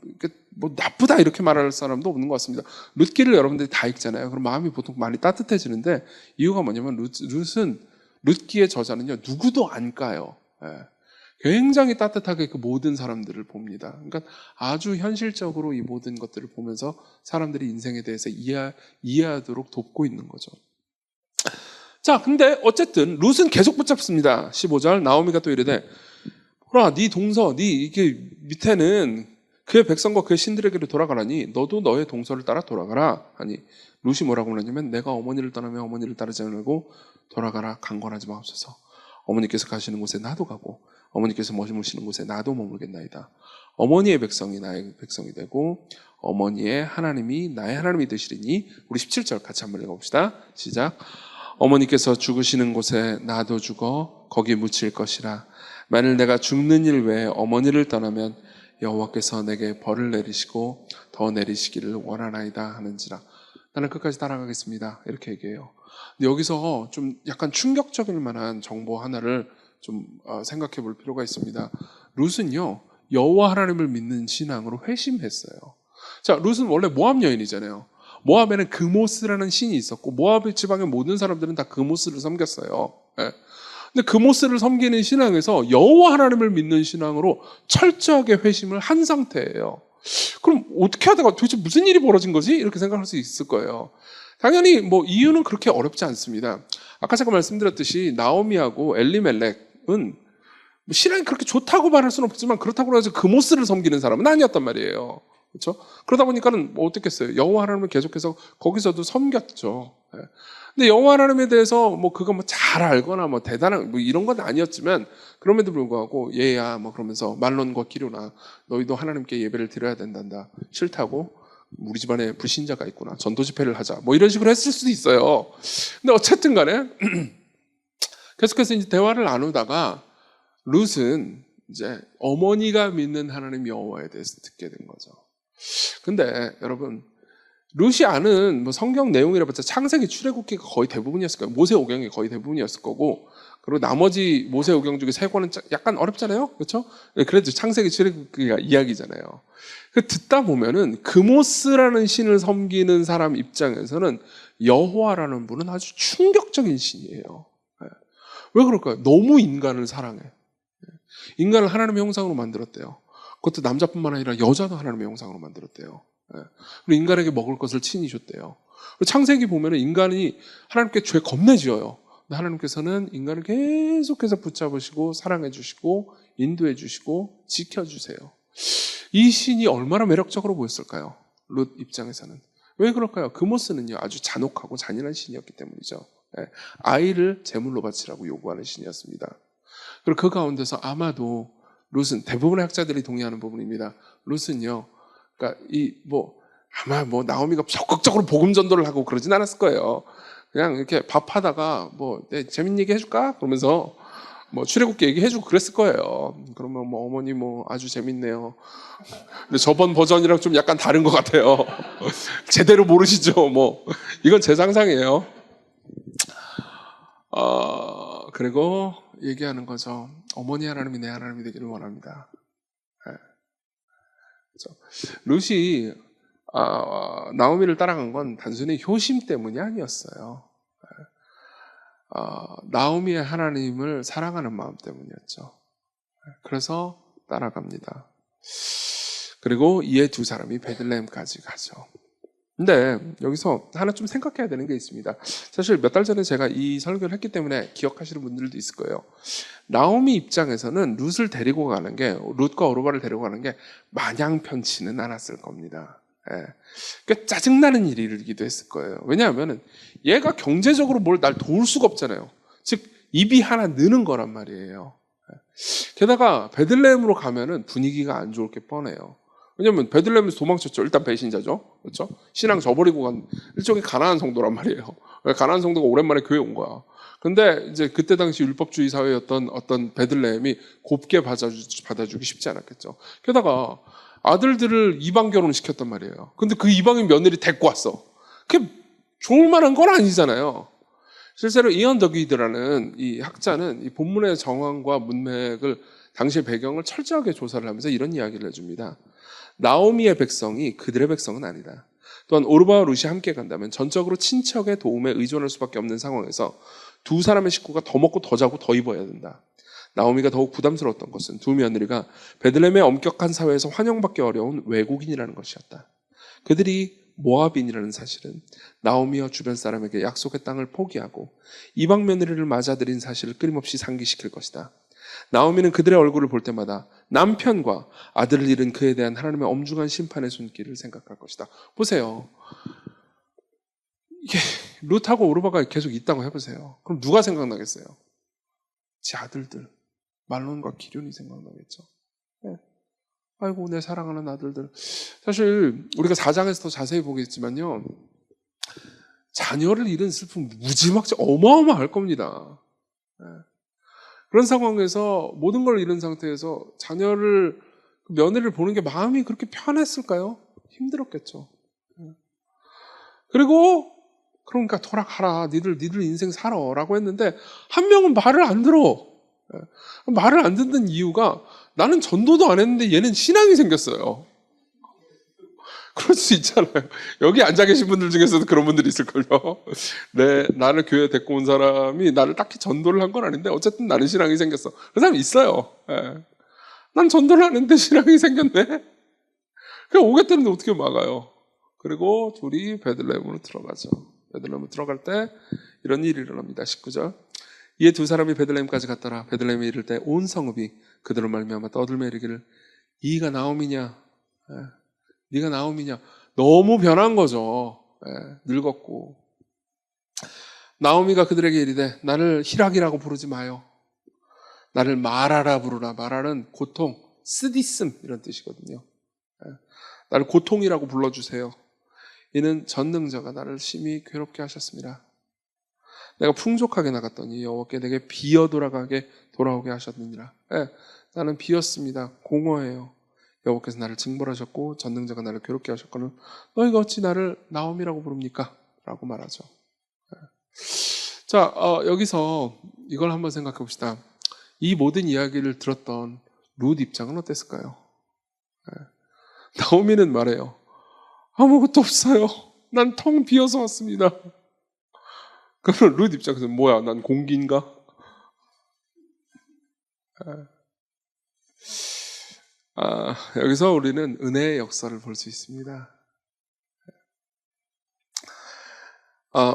뭐 나쁘다 이렇게 말할 사람도 없는 것 같습니다. 룻기를 여러분들이 다 읽잖아요. 그럼 마음이 보통 많이 따뜻해지는데 이유가 뭐냐면 룻기의 저자는요 누구도 안 까요. 굉장히 따뜻하게 그 모든 사람들을 봅니다. 그러니까 아주 현실적으로 이 모든 것들을 보면서 사람들이 인생에 대해서 이해하도록 돕고 있는 거죠. 자, 근데 어쨌든 룻은 계속 붙잡습니다. 15절 나오미가 또 이르되 보라, 네 동서, 네 이게 밑에는 그의 백성과 그의 신들에게로 돌아가라니 너도 너의 동서를 따라 돌아가라 하니 룻이 뭐라고 그러냐면 내가 어머니를 떠나면 어머니를 따르지 않으고 돌아가라 강권하지 마옵소서. 어머니께서 가시는 곳에 나도 가고 어머니께서 머무시는 곳에 나도 머물겠나이다. 어머니의 백성이 나의 백성이 되고 어머니의 하나님이 나의 하나님이 되시리니. 우리 17절 같이 한번 읽어봅시다. 시작. 어머니께서 죽으시는 곳에 나도 죽어 거기 묻힐 것이라. 만일 내가 죽는 일 외에 어머니를 떠나면 여호와께서 내게 벌을 내리시고 더 내리시기를 원하나이다 하는지라. 나는 끝까지 따라가겠습니다. 이렇게 얘기해요. 근데 여기서 좀 약간 충격적일 만한 정보 하나를 좀 생각해 볼 필요가 있습니다. 룻은요 여호와 하나님을 믿는 신앙으로 회심했어요. 자, 룻은 원래 모압 여인이잖아요. 모압에는 그모스라는 신이 있었고 모압 지방의 모든 사람들은 다 그모스를 섬겼어요. 근데 그모스를 섬기는 신앙에서 여호와 하나님을 믿는 신앙으로 철저하게 회심을 한 상태예요. 그럼 어떻게 하다가 도대체 무슨 일이 벌어진 거지? 이렇게 생각할 수 있을 거예요. 당연히 뭐 이유는 그렇게 어렵지 않습니다. 아까 제가 말씀드렸듯이 나오미하고 엘리멜렉은 신앙이 그렇게 좋다고 말할 수는 없지만 그렇다고 해서 그모스를 섬기는 사람은 아니었단 말이에요. 그렇죠? 그러다 보니까는 뭐 어떻겠어요? 여호와 하나님을 계속해서 거기서도 섬겼죠. 근데 여호와 하나님에 대해서 뭐 그거 뭐 잘 알거나 뭐 대단한 뭐 이런 건 아니었지만 그럼에도 불구하고 얘야 뭐 그러면서 말론과 기료나 너희도 하나님께 예배를 드려야 된단다. 싫다고 우리 집안에 불신자가 있구나. 전도 집회를 하자. 뭐 이런 식으로 했을 수도 있어요. 근데 어쨌든 간에 계속해서 이제 대화를 나누다가 룻은 이제 어머니가 믿는 하나님 여호와에 대해서 듣게 된 거죠. 근데 여러분, 룻이 아는 뭐 성경 내용이라 봤자 창세기, 출애굽기가 거의 대부분이었을 거예요. 모세오경이 거의 대부분이었을 거고, 그리고 나머지 모세오경 중에 세 권은 약간 어렵잖아요, 그렇죠? 그래도 창세기, 출애굽기가 이야기잖아요. 듣다 보면은 그모스라는 신을 섬기는 사람 입장에서는 여호와라는 분은 아주 충격적인 신이에요. 왜 그럴까요? 너무 인간을 사랑해. 인간을 하나님의 형상으로 만들었대요. 그것도 남자뿐만 아니라 여자도 하나님의 형상으로 만들었대요. 그리고 인간에게 먹을 것을 친히 줬대요. 창세기 보면은 인간이 하나님께 죄 겁내 지어요. 근데 하나님께서는 인간을 계속해서 붙잡으시고 사랑해 주시고 인도해 주시고 지켜주세요. 이 신이 얼마나 매력적으로 보였을까요? 룻 입장에서는. 왜 그럴까요? 그모스는요, 아주 잔혹하고 잔인한 신이었기 때문이죠. 아이를 제물로 바치라고 요구하는 신이었습니다. 그리고 그 가운데서 아마도 룻은, 대부분의 학자들이 동의하는 부분입니다. 룻은요, 그러니까 아마 나오미가 적극적으로 복음 전도를 하고 그러진 않았을 거예요. 그냥 이렇게 밥하다가 재밌는 얘기 해줄까? 그러면서 출애굽기 얘기해주고 그랬을 거예요. 그러면 어머니 아주 재밌네요. 근데 저번 버전이랑 좀 약간 다른 것 같아요. 제대로 모르시죠? 이건 제 상상이에요. 그리고 얘기하는 거죠. 어머니 하나님이 내 하나님이 되기를 원합니다. 룻이 나오미를 따라간 건 단순히 효심 때문이 아니었어요. 나오미의 하나님을 사랑하는 마음 때문이었죠. 그래서 따라갑니다. 그리고 이에 두 사람이 베들레헴까지 가죠. 근데 여기서 하나 좀 생각해야 되는 게 있습니다. 사실 몇 달 전에 제가 이 설교를 했기 때문에 기억하시는 분들도 있을 거예요. 나오미 입장에서는 룻을 데리고 가는 게, 룻과 오르바를 데리고 가는 게 마냥 편치는 않았을 겁니다. 꽤 짜증나는 일이기도 했을 거예요. 왜냐하면 얘가 경제적으로 날 도울 수가 없잖아요. 즉 입이 하나 느는 거란 말이에요. 게다가 베들레헴으로 가면은 분위기가 안 좋을 게 뻔해요. 왜냐면 베들레헴에서 도망쳤죠. 일단 배신자죠. 그렇죠? 신앙 저버리고 간 일종의 가나안 성도란 말이에요. 가나안 성도가 오랜만에 교회 온 거야. 근데 이제 그때 당시 율법주의 사회였던 어떤 베들레헴이 곱게 받아주기 쉽지 않았겠죠. 게다가 아들들을 이방 결혼시켰단 말이에요. 근데 그 이방인 며느리 데리고 왔어. 그게 좋을 만한 건 아니잖아요. 실제로 이언 더기드라는 이 학자는 이 본문의 정황과 문맥을, 당시의 배경을 철저하게 조사를 하면서 이런 이야기를 해줍니다. 나오미의 백성이 그들의 백성은 아니다. 또한 오르바와 룻이 함께 간다면 전적으로 친척의 도움에 의존할 수밖에 없는 상황에서 두 사람의 식구가 더 먹고 더 자고 더 입어야 된다. 나오미가 더욱 부담스러웠던 것은 두 며느리가 베들레헴의 엄격한 사회에서 환영받기 어려운 외국인이라는 것이었다. 그들이 모압인이라는 사실은 나오미와 주변 사람에게 약속의 땅을 포기하고 이방 며느리를 맞아들인 사실을 끊임없이 상기시킬 것이다. 나오미는 그들의 얼굴을 볼 때마다 남편과 아들을 잃은 그에 대한 하나님의 엄중한 심판의 손길을 생각할 것이다. 보세요. 이게 룻하고 오르바가 계속 있다고 해보세요. 그럼 누가 생각나겠어요? 제 아들들, 말론과 기련이 생각나겠죠. 네. 아이고 내 사랑하는 아들들. 사실 우리가 4장에서 더 자세히 보겠지만요, 자녀를 잃은 슬픔 무지막지 어마어마할 겁니다. 네. 그런 상황에서 모든 걸 잃은 상태에서 자녀를, 며느리를 보는 게 마음이 그렇게 편했을까요? 힘들었겠죠. 그리고 그러니까 돌아가라, 니들 인생 살아 라고 했는데 한 명은 말을 안 들어. 말을 안 듣는 이유가, 나는 전도도 안 했는데 얘는 신앙이 생겼어요. 그럴 수 있잖아요. 여기 앉아 계신 분들 중에서도 그런 분들이 있을걸요. 나를 교회에 데리고 온 사람이 나를 딱히 전도를 한 건 아닌데 어쨌든 나는 신앙이 생겼어. 그런 사람이 있어요. 난 전도를 안 했는데 신앙이 생겼네. 그냥 오겠다는데 어떻게 막아요. 그리고 둘이 베들레헴으로 들어가죠. 베들레헴으로 들어갈 때 이런 일이 일어납니다. 19절. 이에 두 사람이 베들레헴까지 갔더라. 베들레헴에 이를 때 온 성읍이 그들로 말미암아 떠들며 이르기를, 이가 나오미냐? 네가 나오미냐? 너무 변한 거죠. 늙었고. 나오미가 그들에게 이르되, 나를 희락이라고 부르지 마요. 나를 마라라 부르라. 마라는 고통, 쓰디씀 이런 뜻이거든요. 나를 고통이라고 불러주세요. 이는 전능자가 나를 심히 괴롭게 하셨습니다. 내가 풍족하게 나갔더니 여호와께 내게 비어 돌아오게 하셨느니라. 나는 비었습니다. 공허해요. 여호와께서 나를 징벌하셨고 전능자가 나를 괴롭게 하셨거늘 너희가 어찌 나를 나옴이라고 부릅니까? 라고 말하죠. 자, 여기서 이걸 한번 생각해 봅시다. 이 모든 이야기를 들었던 룻 입장은 어땠을까요? 나오미는 말해요. 아무것도 없어요. 난 텅 비어서 왔습니다. 그러면 룻 입장에서 뭐야? 난 공기인가? 여기서 우리는 은혜의 역사를 볼 수 있습니다.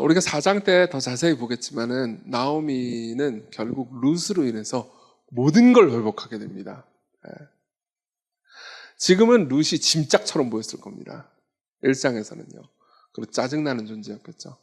우리가 4장 때 더 자세히 보겠지만은 나오미는 결국 룻으로 인해서 모든 걸 회복하게 됩니다. 지금은 룻이 짐짝처럼 보였을 겁니다. 일상에서는요. 그리고 짜증나는 존재였겠죠.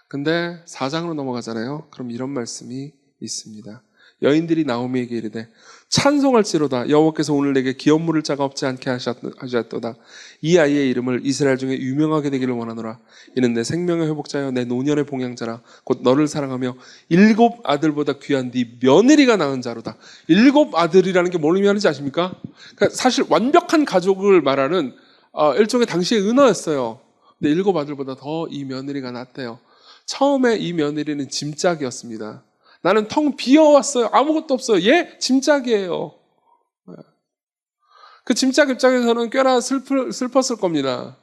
근데 4장으로 넘어가잖아요. 그럼 이런 말씀이 있습니다. 여인들이 나오미에게 이르되 찬송할지로다 여호와께서 오늘 내게 기업물을 자가 없지 않게 하셨도다. 이 아이의 이름을 이스라엘 중에 유명하게 되기를 원하노라. 이는 내 생명의 회복자여 내 노년의 봉양자라. 곧 너를 사랑하며 7 아들보다 귀한 네 며느리가 낳은 자로다. 7 아들이라는 게 뭘 의미하는지 아십니까? 그러니까 사실 완벽한 가족을 말하는 일종의 당시의 은어였어요. 근데 7 아들보다 더 이 며느리가 낳았대요. 처음에 이 며느리는 짐짝이었습니다. 나는 텅 비어왔어요. 아무것도 없어요. 얘 짐짝이에요. 그 짐짝 입장에서는 꽤나 슬펐을 겁니다.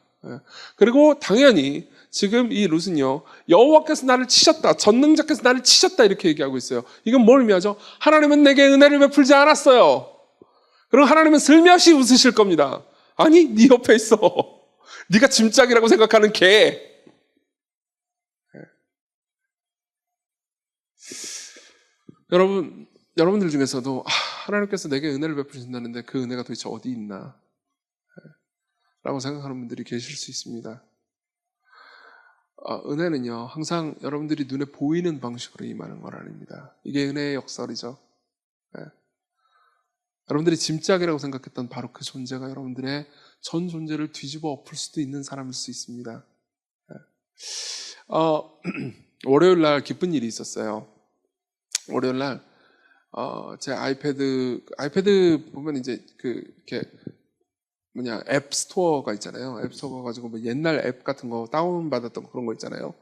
그리고 당연히 지금 이 룻은요, 여호와께서 나를 치셨다, 전능자께서 나를 치셨다 이렇게 얘기하고 있어요. 이건 뭘 의미하죠? 하나님은 내게 은혜를 베풀지 않았어요. 그리고 하나님은 슬며시 웃으실 겁니다. 아니, 네 옆에 있어. 네가 짐짝이라고 생각하는 걔. 여러분들 중에서도 하나님께서 내게 은혜를 베푸신다는데 그 은혜가 도대체 어디 있나? 라고 생각하는 분들이 계실 수 있습니다. 은혜는요, 항상 여러분들이 눈에 보이는 방식으로 임하는 건 아닙니다. 이게 은혜의 역설이죠. 여러분들이 짐짝이라고 생각했던 바로 그 존재가 여러분들의 전 존재를 뒤집어 엎을 수도 있는 사람일 수 있습니다. 월요일 날 기쁜 일이 있었어요. 월요일 날 제 아이패드 보면 이제 이렇게 앱 스토어가 있잖아요. 앱 스토어 가지고 뭐 옛날 앱 같은 거 다운 받았던 그런 거 있잖아요.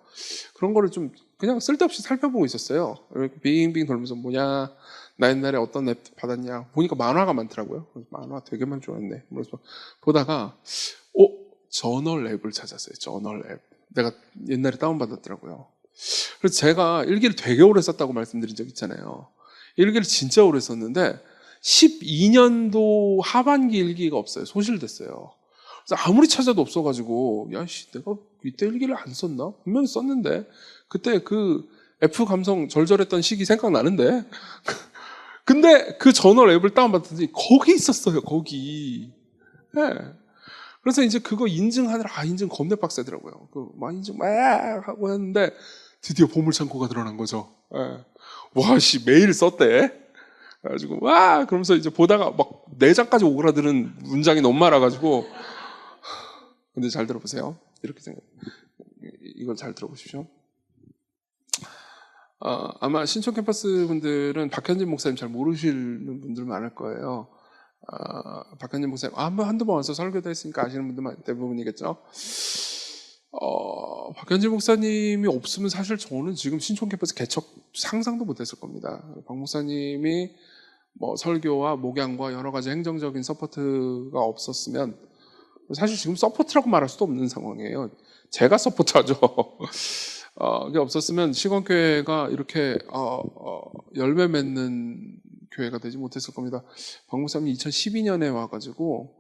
그런 거를 좀 그냥 쓸데없이 살펴보고 있었어요. 이렇게 빙빙 돌면서 뭐냐, 나 옛날에 어떤 앱 받았냐 보니까 만화가 많더라고요. 그래서 만화 되게 많이 좋아했네. 그래서 보다가 저널 앱을 찾았어요. 저널 앱. 내가 옛날에 다운 받았더라고요. 그래서 제가 일기를 되게 오래 썼다고 말씀드린 적 있잖아요. 일기를 진짜 오래 썼는데 12년도 하반기 일기가 없어요. 소실됐어요. 그래서 아무리 찾아도 없어가지고 내가 이때 일기를 안 썼나? 분명히 썼는데 그때 그 F 감성 절절했던 시기 생각나는데 근데 그 저널 앱을 다운받았더니 거기 있었어요. 거기. 네. 그래서 이제 그거 인증하느라 인증 겁내 빡세더라고요. 인증 막 하고 했는데 드디어 보물창고가 드러난 거죠. 매일 썼대. 그래가지고 그러면서 이제 보다가 막 4장까지 오그라드는 문장이 너무 많아가지고. 근데 잘 들어보세요. 이렇게 이걸 잘 들어보십시오. 아마 신촌 캠퍼스 분들은 박현진 목사님 잘 모르시는 분들 많을 거예요. 박현진 목사님 한두 번 와서 설교도 했으니까 아시는 분들 대부분이겠죠. 박현진 목사님이 없으면 사실 저는 지금 신촌 캠퍼스 개척 상상도 못했을 겁니다. 박 목사님이 설교와 목양과 여러 가지 행정적인 서포트가 없었으면 사실 지금 서포트라고 말할 수도 없는 상황이에요. 제가 서포트하죠. 그게 없었으면 시건교회가 이렇게 열매 맺는 교회가 되지 못했을 겁니다. 박 목사님이 2012년에 와가지고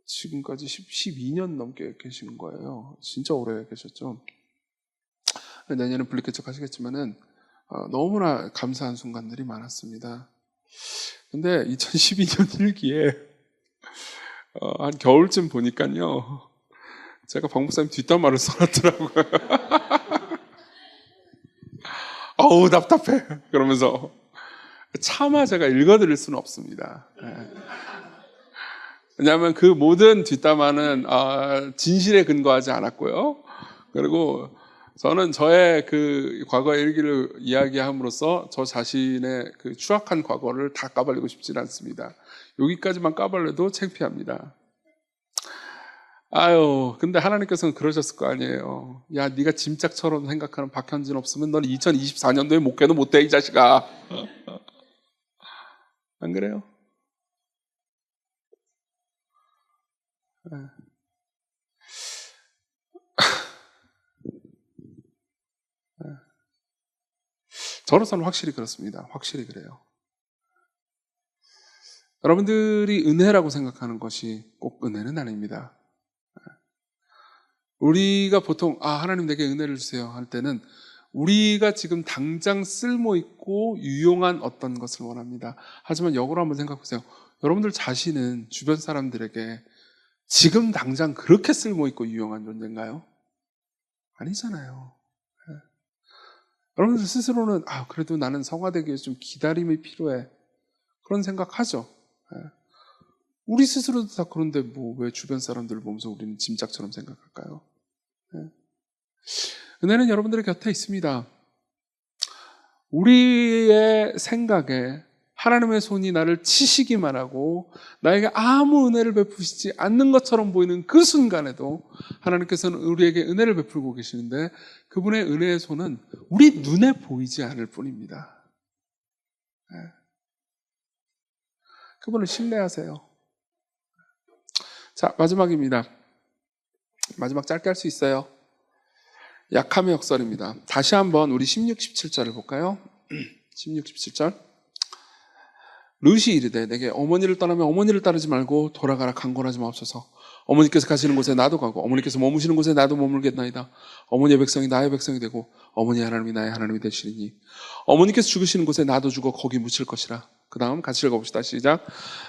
지금까지 12년 넘게 계신 거예요. 진짜 오래 계셨죠. 내년에 분리개척 하시겠지만은 너무나 감사한 순간들이 많았습니다. 근데 2012년 일기에 한 겨울쯤 보니까요, 제가 박 목사님 뒷담화를 써놨더라고요. 어우 답답해. 그러면서 차마 제가 읽어드릴 수는 없습니다. 왜냐하면 그 모든 뒷담화는 진실에 근거하지 않았고요. 그리고 저는 저의 그 과거의 일기를 이야기함으로써 저 자신의 그 추악한 과거를 다 까발리고 싶지는 않습니다. 여기까지만 까발려도 창피합니다. 아유, 근데 하나님께서는 그러셨을 거 아니에요. 야, 네가 짐짝처럼 생각하는 박현진 없으면 넌 2024년도에 목회도 못해, 이 자식아. 안 그래요? 네. 저로서는 확실히 그렇습니다. 확실히 그래요. 여러분들이 은혜라고 생각하는 것이 꼭 은혜는 아닙니다. 우리가 보통 하나님 내게 은혜를 주세요 할 때는 우리가 지금 당장 쓸모있고 유용한 어떤 것을 원합니다. 하지만 역으로 한번 생각해 보세요. 여러분들 자신은 주변 사람들에게 지금 당장 그렇게 쓸모있고 유용한 존재인가요? 아니잖아요. 여러분들 스스로는 그래도 나는 성화되기 위해서 좀 기다림이 필요해, 그런 생각하죠. 우리 스스로도 다 그런데 왜 주변 사람들을 보면서 우리는 짐짝처럼 생각할까요? 은혜는 여러분들의 곁에 있습니다. 우리의 생각에 하나님의 손이 나를 치시기만 하고 나에게 아무 은혜를 베푸시지 않는 것처럼 보이는 그 순간에도 하나님께서는 우리에게 은혜를 베풀고 계시는데 그분의 은혜의 손은 우리 눈에 보이지 않을 뿐입니다. 그분을 신뢰하세요. 자, 마지막입니다. 마지막 짧게 할 수 있어요. 약함의 역설입니다. 다시 한번 우리 16, 17절을 볼까요? 16, 17절. 룻이 이르되 내게 어머니를 떠나면 어머니를 따르지 말고 돌아가라 강권하지 마옵소서. 어머니께서 가시는 곳에 나도 가고 어머니께서 머무시는 곳에 나도 머물겠나이다. 어머니의 백성이 나의 백성이 되고 어머니의 하나님이 나의 하나님이 되시리니 어머니께서 죽으시는 곳에 나도 죽어 거기 묻힐 것이라. 그 다음 같이 읽어봅시다. 시작.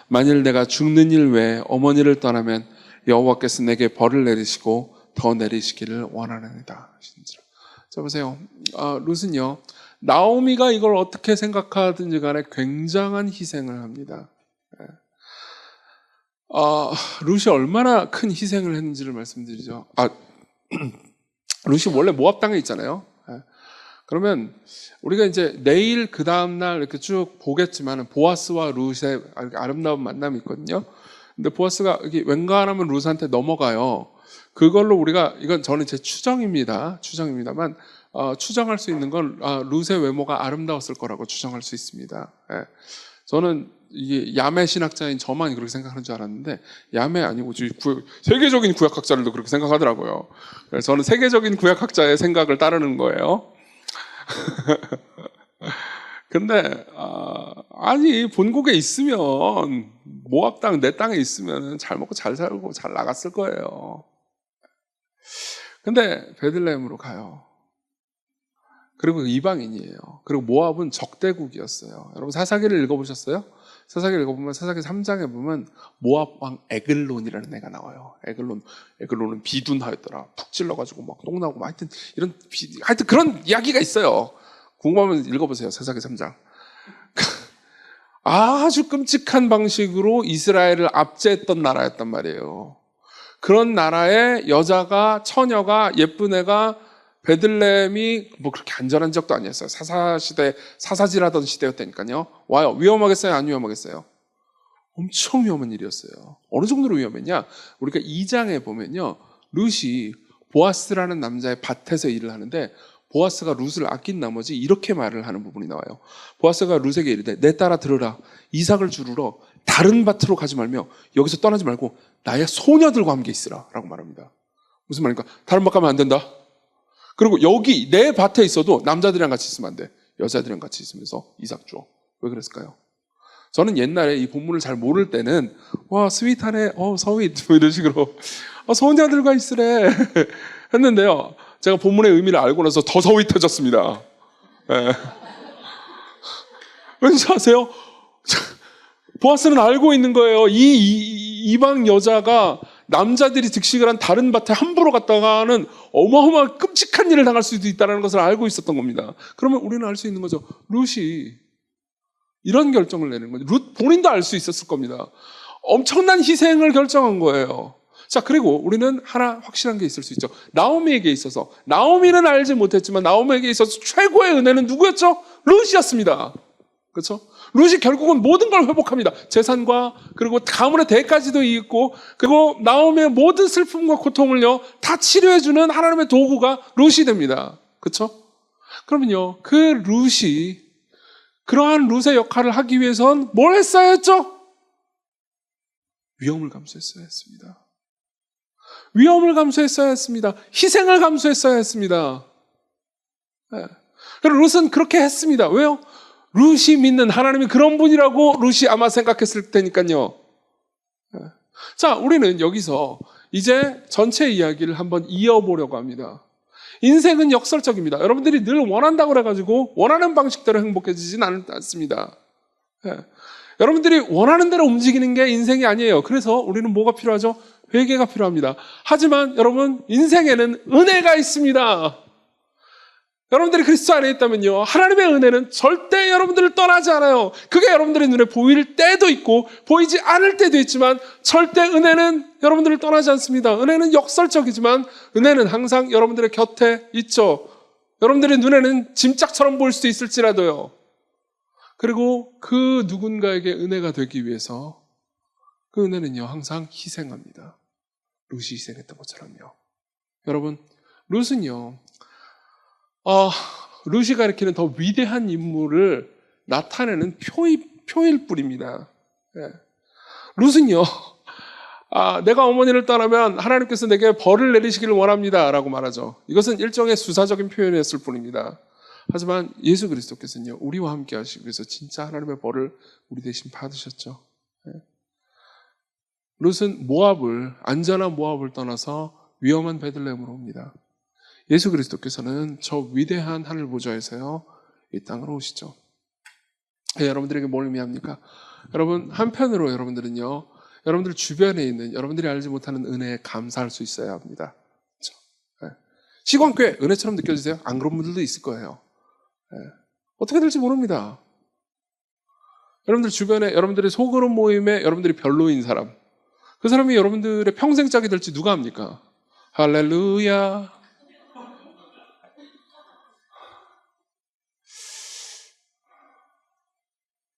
만일 내가 죽는 일 외에 어머니를 떠나면 여호와께서 내게 벌을 내리시고 더 내리시기를 원하나이다. 자, 보세요. 룻은요, 나오미가 이걸 어떻게 생각하든지 간에 굉장한 희생을 합니다. 룻이 얼마나 큰 희생을 했는지를 말씀드리죠. 룻이 원래 모압 땅에 있잖아요. 그러면 우리가 이제 내일 그 다음날 이렇게 쭉 보겠지만 보아스와 룻의 아름다운 만남이 있거든요. 근데 보아스가 여기 웬간하면 룻한테 넘어가요. 그걸로 우리가, 이건 저는 제 추정입니다만 추정할 수 있는 건 룻의 외모가 아름다웠을 거라고 추정할 수 있습니다. 저는 이게 야매 신학자인 저만 그렇게 생각하는 줄 알았는데 야매 아니고 세계적인 구약학자들도 그렇게 생각하더라고요. 그래서 저는 세계적인 구약학자의 생각을 따르는 거예요. 근데 본국에 있으면 모압 땅 내 땅에 있으면 잘 먹고 잘 살고 잘 나갔을 거예요. 근데 베들레헴으로 가요. 그리고 이방인이에요. 그리고 모압은 적대국이었어요. 여러분 사사기를 읽어보셨어요? 사사기를 읽어보면 사사기 3장에 보면 모압 왕 에글론이라는 애가 나와요. 에글론은 비둔하였더라. 푹 찔러가지고 막 똥 나오고 막 하여튼 그런 이야기가 있어요. 궁금하면 읽어보세요. 사사기 3장. 아주 끔찍한 방식으로 이스라엘을 압제했던 나라였단 말이에요. 그런 나라에 처녀가 예쁜 애가 베들레헴이 그렇게 안전한 적도 아니었어요. 사사지라던 시대였다니까요. 와요. 위험하겠어요? 안 위험하겠어요? 엄청 위험한 일이었어요. 어느 정도로 위험했냐? 우리가 2장에 보면요, 룻이 보아스라는 남자의 밭에서 일을 하는데 보아스가 룻을 아낀 나머지 이렇게 말을 하는 부분이 나와요. 보아스가 룻에게 이르되 내 딸아 들으라. 이삭을 주르러 다른 밭으로 가지 말며 여기서 떠나지 말고 나의 소녀들과 함께 있으라 라고 말합니다. 무슨 말입니까? 다른 밭 가면 안 된다. 그리고 여기 내 밭에 있어도 남자들이랑 같이 있으면 안 돼. 여자들이랑 같이 있으면서 이삭 줘. 왜 그랬을까요? 저는 옛날에 이 본문을 잘 모를 때는 와 스윗하네, 서윗 이런 식으로 소녀들과 있으래 했는데요. 제가 본문의 의미를 알고 나서 더 서윗해졌습니다. 네. 왠지 아세요? 보아스는 알고 있는 거예요. 이방 여자가 남자들이 득식을 한 다른 밭에 함부로 갔다가는 어마어마한 끔찍한 일을 당할 수도 있다는 것을 알고 있었던 겁니다. 그러면 우리는 알 수 있는 거죠. 룻이 이런 결정을 내는 거죠. 룻 본인도 알 수 있었을 겁니다. 엄청난 희생을 결정한 거예요. 자, 그리고 우리는 하나 확실한 게 있을 수 있죠. 나오미에게 있어서, 나오미는 알지 못했지만 나오미에게 있어서 최고의 은혜는 누구였죠? 룻이었습니다. 그렇죠? 룻이 결국은 모든 걸 회복합니다. 재산과 그리고 가문의 대까지도 있고, 그리고 나오미의 모든 슬픔과 고통을요 다 치료해주는 하나님의 도구가 룻이 됩니다. 그렇죠? 그러면요, 그 룻이 그러한 룻의 역할을 하기 위해선 뭘 했어야 했죠? 위험을 감수했어야 했습니다. 위험을 감수했어야 했습니다. 희생을 감수했어야 했습니다. 네. 그리고 룻은 그렇게 했습니다. 왜요? 룻이 믿는 하나님이 그런 분이라고 룻이 아마 생각했을 테니까요. 네. 자, 우리는 여기서 이제 전체 이야기를 한번 이어보려고 합니다. 인생은 역설적입니다. 여러분들이 늘 원한다고 그래가지고 원하는 방식대로 행복해지진 않습니다. 네. 여러분들이 원하는 대로 움직이는 게 인생이 아니에요. 그래서 우리는 뭐가 필요하죠? 회개가 필요합니다. 하지만 여러분, 인생에는 은혜가 있습니다. 여러분들이 그리스도 안에 있다면요, 하나님의 은혜는 절대 여러분들을 떠나지 않아요. 그게 여러분들의 눈에 보일 때도 있고 보이지 않을 때도 있지만 절대 은혜는 여러분들을 떠나지 않습니다. 은혜는 역설적이지만 은혜는 항상 여러분들의 곁에 있죠. 여러분들의 눈에는 짐짝처럼 보일 수도 있을지라도요. 그리고 그 누군가에게 은혜가 되기 위해서 그 은혜는요 항상 희생합니다. 룻이 희생했던 것처럼요. 여러분, 룻은요 룻이 가리키는 더 위대한 인물을 나타내는 표일 뿐입니다. 예. 룻은요 내가 어머니를 떠나면 하나님께서 내게 벌을 내리시기를 원합니다 라고 말하죠. 이것은 일종의 수사적인 표현이었을 뿐입니다. 하지만 예수 그리스도께서는요 우리와 함께 하시기 위해서 진짜 하나님의 벌을 우리 대신 받으셨죠. 예. 룻은 안전한 모압을 떠나서 위험한 베들레헴으로 옵니다. 예수 그리스도께서는 저 위대한 하늘 보좌에서요 이 땅으로 오시죠. 예, 여러분들에게 뭘 의미합니까? 여러분, 한편으로 여러분들은요 여러분들 주변에 있는 여러분들이 알지 못하는 은혜에 감사할 수 있어야 합니다. 그렇죠? 예. 시광교회 은혜처럼 느껴지세요? 안 그런 분들도 있을 거예요. 예. 어떻게 될지 모릅니다. 여러분들 주변에 여러분들의 소그룹 모임에 여러분들이 별로인 사람, 그 사람이 여러분들의 평생 짝이 될지 누가 압니까? 할렐루야.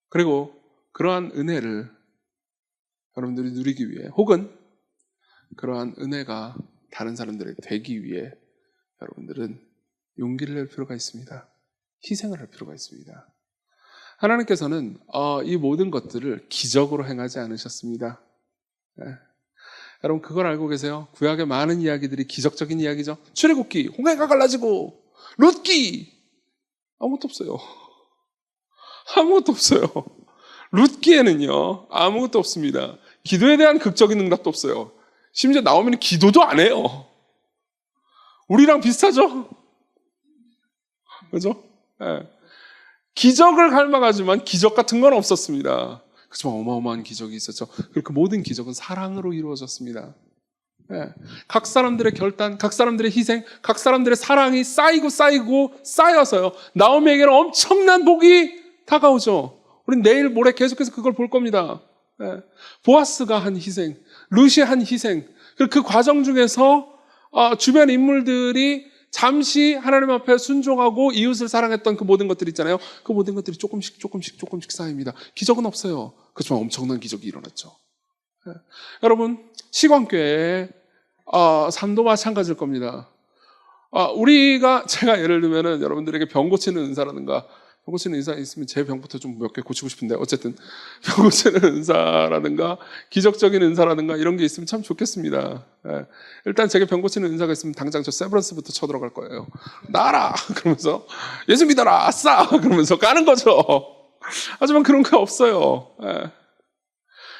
그리고 그러한 은혜를 여러분들이 누리기 위해, 혹은 그러한 은혜가 다른 사람들에게 되기 위해 여러분들은 용기를 낼 필요가 있습니다. 희생을 할 필요가 있습니다. 하나님께서는 이 모든 것들을 기적으로 행하지 않으셨습니다. 네. 여러분, 그걸 알고 계세요? 구약의 많은 이야기들이 기적적인 이야기죠. 출애굽기, 홍해가 갈라지고, 룻기, 아무것도 없어요. 아무것도 없어요. 룻기에는요 아무것도 없습니다. 기도에 대한 극적인 응답도 없어요. 심지어 나오면 기도도 안 해요. 우리랑 비슷하죠? 그죠? 네. 기적을 갈망하지만 기적 같은 건 없었습니다. 그렇지만 어마어마한 기적이 있었죠. 그리고 그 모든 기적은 사랑으로 이루어졌습니다. 네. 각 사람들의 결단, 각 사람들의 희생, 각 사람들의 사랑이 쌓이고 쌓여서요 나오미에게는 엄청난 복이 다가오죠. 우린 내일 모레 계속해서 그걸 볼 겁니다. 네. 보아스가 한 희생, 룻이 한 희생, 그리고 그 과정 중에서 주변 인물들이 잠시 하나님 앞에 순종하고 이웃을 사랑했던 그 모든 것들 있잖아요. 그 모든 것들이 조금씩 쌓입니다. 기적은 없어요. 그렇지만 엄청난 기적이 일어났죠. 네. 여러분, 시광교회의 삶도 마찬가지일 겁니다. 제가 예를 들면은 여러분들에게 병 고치는 은사라든가, 병 고치는 은사 있으면 제 병부터 좀 몇 개 고치고 싶은데, 어쨌든 병 고치는 은사라든가 기적적인 은사라든가 이런 게 있으면 참 좋겠습니다. 예. 일단 제게 병 고치는 은사가 있으면 당장 저 세브란스부터 쳐들어갈 거예요. 나라! 그러면서 예수 믿어라! 아싸! 그러면서 가는 거죠. 하지만 그런 게 없어요. 예.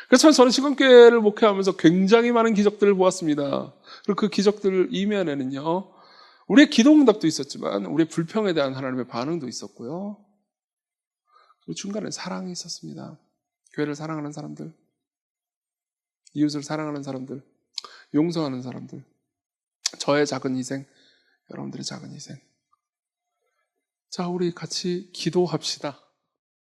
그렇지만 저는 시간교회를 목회하면서 굉장히 많은 기적들을 보았습니다. 그리고 그 기적들 이면에는요 우리의 기도 응답도 있었지만 우리의 불평에 대한 하나님의 반응도 있었고요. 그 중간에 사랑이 있었습니다. 교회를 사랑하는 사람들, 이웃을 사랑하는 사람들, 용서하는 사람들, 저의 작은 희생, 여러분들의 작은 희생. 자, 우리 같이 기도합시다.